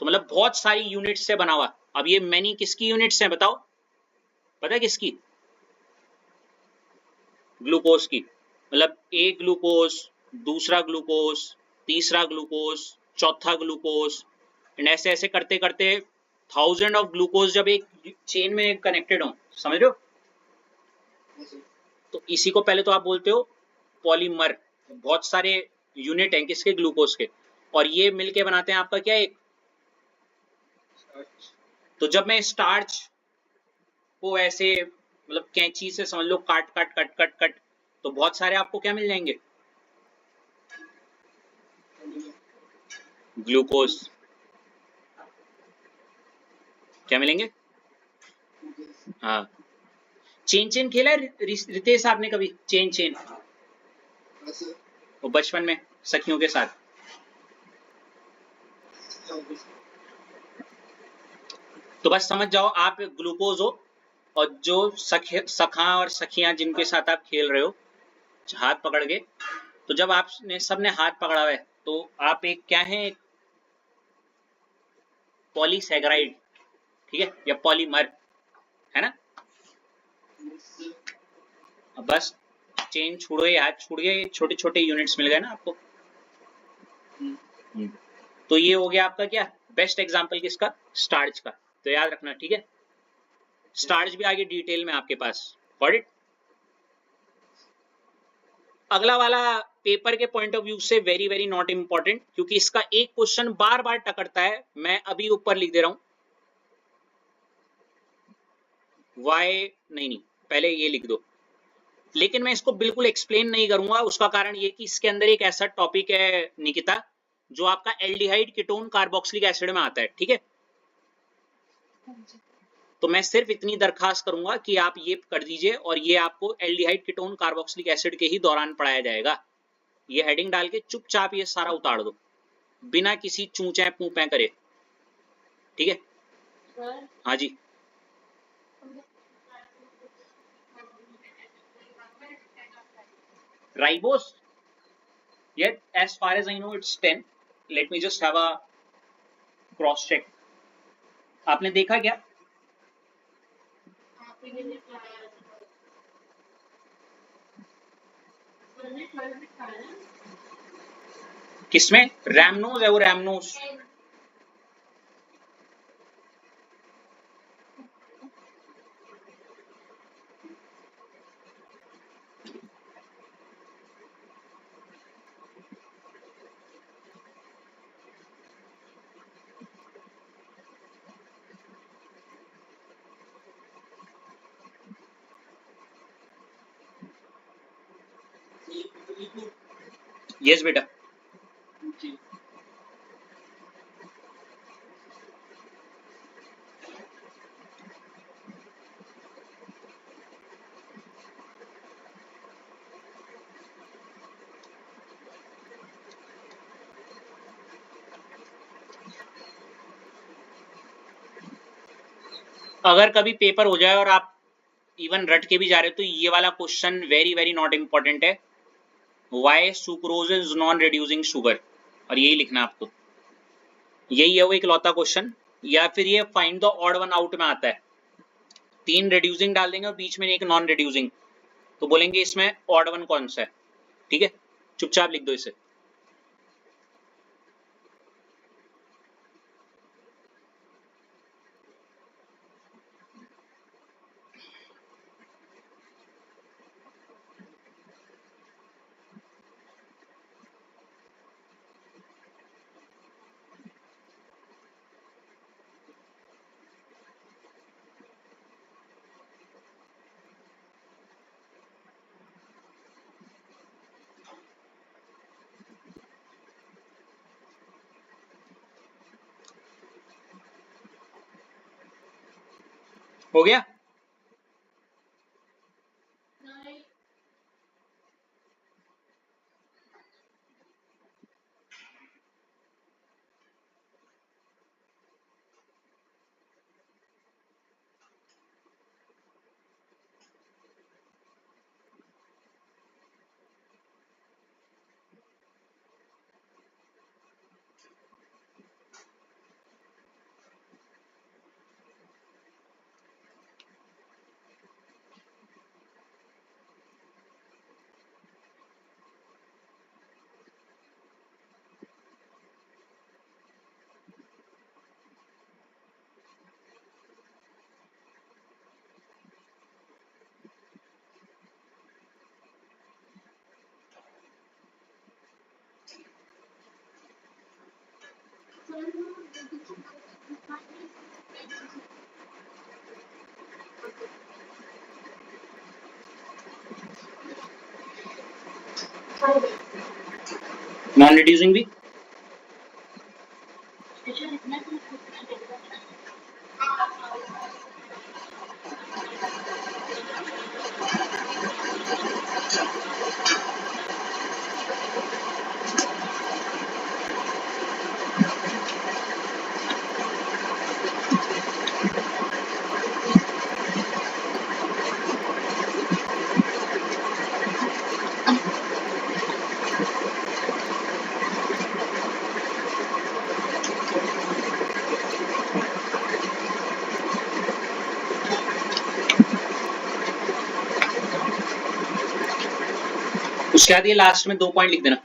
तो मतलब बहुत सारी यूनिट्स से बना हुआ। अब ये मैनी किसकी यूनिट्स हैं बताओ, पता है किसकी? ग्लूकोज की। मतलब एक ग्लूकोज, दूसरा ग्लूकोज, तीसरा ग्लूकोज, चौथा ग्लूकोज, एंड ऐसे ऐसे करते करते 1000 ऑफ ग्लूकोज जब एक चेन में कनेक्टेड हो, समझ रहे हो? तो इसी को पहले तो आप बोलते हो पॉलीमर। बहुत सारे यूनिट हैं किसके? ग्लूकोज के, और ये मिलके बनाते हैं आपका क्या, एक। तो जब मैं स्टार्च को ऐसे मतलब कैंची से समझ लो काट काट कट कट कट, तो बहुत सारे आपको क्या मिल जाएंगे? ग्लूकोज। क्या मिलेंगे? हाँ। चेन चेन खेला है रितेश आपने कभी? चेन चेन, वो बचपन में सखियों के साथ। तो बस समझ जाओ आप ग्लूकोज हो, और जो सखा और सखियां जिनके साथ आप खेल रहे हो हाथ पकड़ के, तो जब आपने सबने हाथ पकड़ा हुआ है तो आप एक क्या है, एक पॉलीसैकेराइड, ठीक है, या पॉलीमर, है ना? अब बस चेन छोड़ो, ये हाथ छोड़ गए, छोटे छोटे यूनिट्स मिल गए ना आपको। तो ये हो गया आपका क्या, बेस्ट एग्जांपल किसका? स्टार्च का। तो याद रखना, ठीक है? स्टार्च भी आगे डिटेल में आपके पास, गॉट इट? अगला वाला पेपर के पॉइंट ऑफ व्यू से वेरी वेरी नॉट इंपॉर्टेंट, क्योंकि इसका एक क्वेश्चन बार बार टकरता है। मैं अभी ऊपर लिख दे रहा हूं, वाई नहीं, पहले ये लिख दो। लेकिन मैं इसको बिल्कुल एक्सप्लेन नहीं करूंगा, उसका कारण ये कि इसके अंदर एक ऐसा टॉपिक है निकिता, जो आपका एल्डिहाइड कीटोन कार्बोक्सिलिक एसिड में आता है, ठीक है? तो मैं सिर्फ इतनी दरखास्त करूंगा कि आप ये कर दीजिए, और ये आपको एल्डिहाइड कीटोन कार्बोक्सिलिक एसिड के ही दौरान पढ़ाया जाएगा। ये हेडिंग डाल के चुपचाप ये सारा उतार दो, बिना किसी चूचे पूपे करे, ठीक है? हाँ जी। Ribose, yet as far as I know it's 10. Let me just have a cross check. आपने देखा क्या? किसमें? रैमनोज है वो, रैमनोज। यस बेटा। अगर कभी पेपर हो जाए और आप इवन रट के भी जा रहे हो तो ये वाला question very very not important है। Why sucrose is non reducing sugar, और यही लिखना आपको। यही है वो इकलौता क्वेश्चन। या फिर ये find the odd one out में आता है, 3 रिड्यूसिंग डाल देंगे और बीच में एक नॉन रिड्यूसिंग, तो बोलेंगे इसमें ऑड वन कौन सा है, ठीक है? चुपचाप लिख दो इसे। हो गया? नॉन रिड्यूसिंग भी उसके बाद ये लास्ट में 2 पॉइंट लिख देना।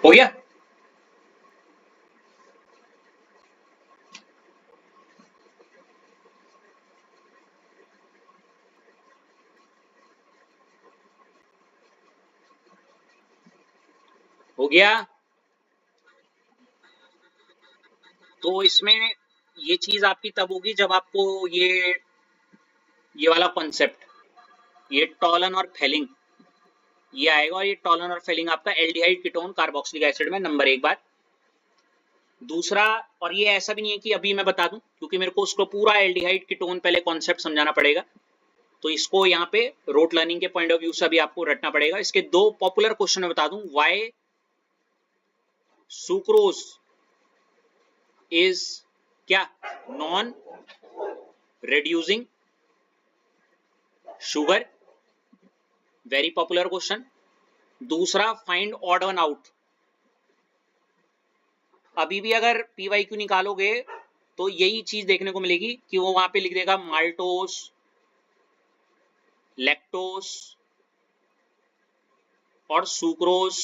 हो गया? हो गया। तो इसमें ये चीज आपकी तब होगी जब आपको ये वाला कॉन्सेप्ट, ये टॉलन और फेलिंग, ये आएगा। और ये टॉलन और फेलिंग आपका एल्डिहाइड कीटोन कार्बोक्सिलिक एसिड में नंबर 1 बात। दूसरा, और ये ऐसा भी नहीं है कि अभी मैं बता दूं, क्योंकि मेरे को उसको पूरा एल्डिहाइड कीटोन पहले कॉन्सेप्ट समझाना पड़ेगा, तो इसको यहाँ पे रोट लर्निंग के पॉइंट ऑफ व्यू से अभी आपको रटना पड़ेगा। इसके 2 पॉपुलर क्वेश्चन मैं बता दूं। व्हाई सुक्रोज इज क्या? Non reducing sugar, very popular question. दूसरा, फाइंड ऑड वन आउट। अभी भी अगर पीवाईक्यू निकालोगे तो यही चीज देखने को मिलेगी कि वो वहां पे लिख देगा माल्टोस, लैक्टोस और सुक्रोज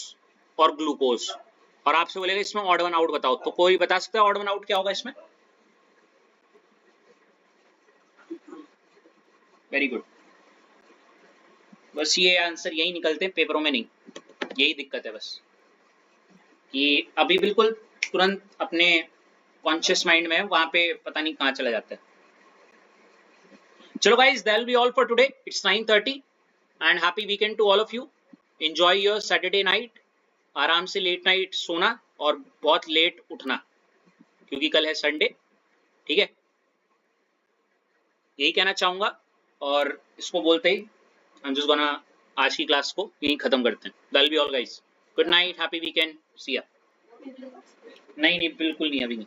और ग्लूकोज, और आपसे बोलेगा इसमें ऑड वन आउट बताओ। तो कोई बता सकता है ऑड वन आउट क्या होगा इसमें? Very good. बस ये आंसर यही निकलते हैं, पेपरों में नहीं। यही दिक्कत है बस, कि अभी बिल्कुल तुरंत अपने कॉन्शियस माइंड में है, वहां पे पता नहीं कहाँ चला जाता है। चलो guys, that will be all for today. It's 9:30 and happy weekend to all of you. Enjoy your Saturday night. आराम से लेट नाइट सोना और बहुत लेट उठना, क्योंकि कल है संडे। ठीक है, यही कहना चाहूंगा। और इसको बोलते ही हम जस्ट गोना आज की क्लास को यहीं खत्म करते हैं। That will be all guys. Good night, happy weekend, see ya. नहीं नहीं, बिल्कुल नहीं, अभी नहीं।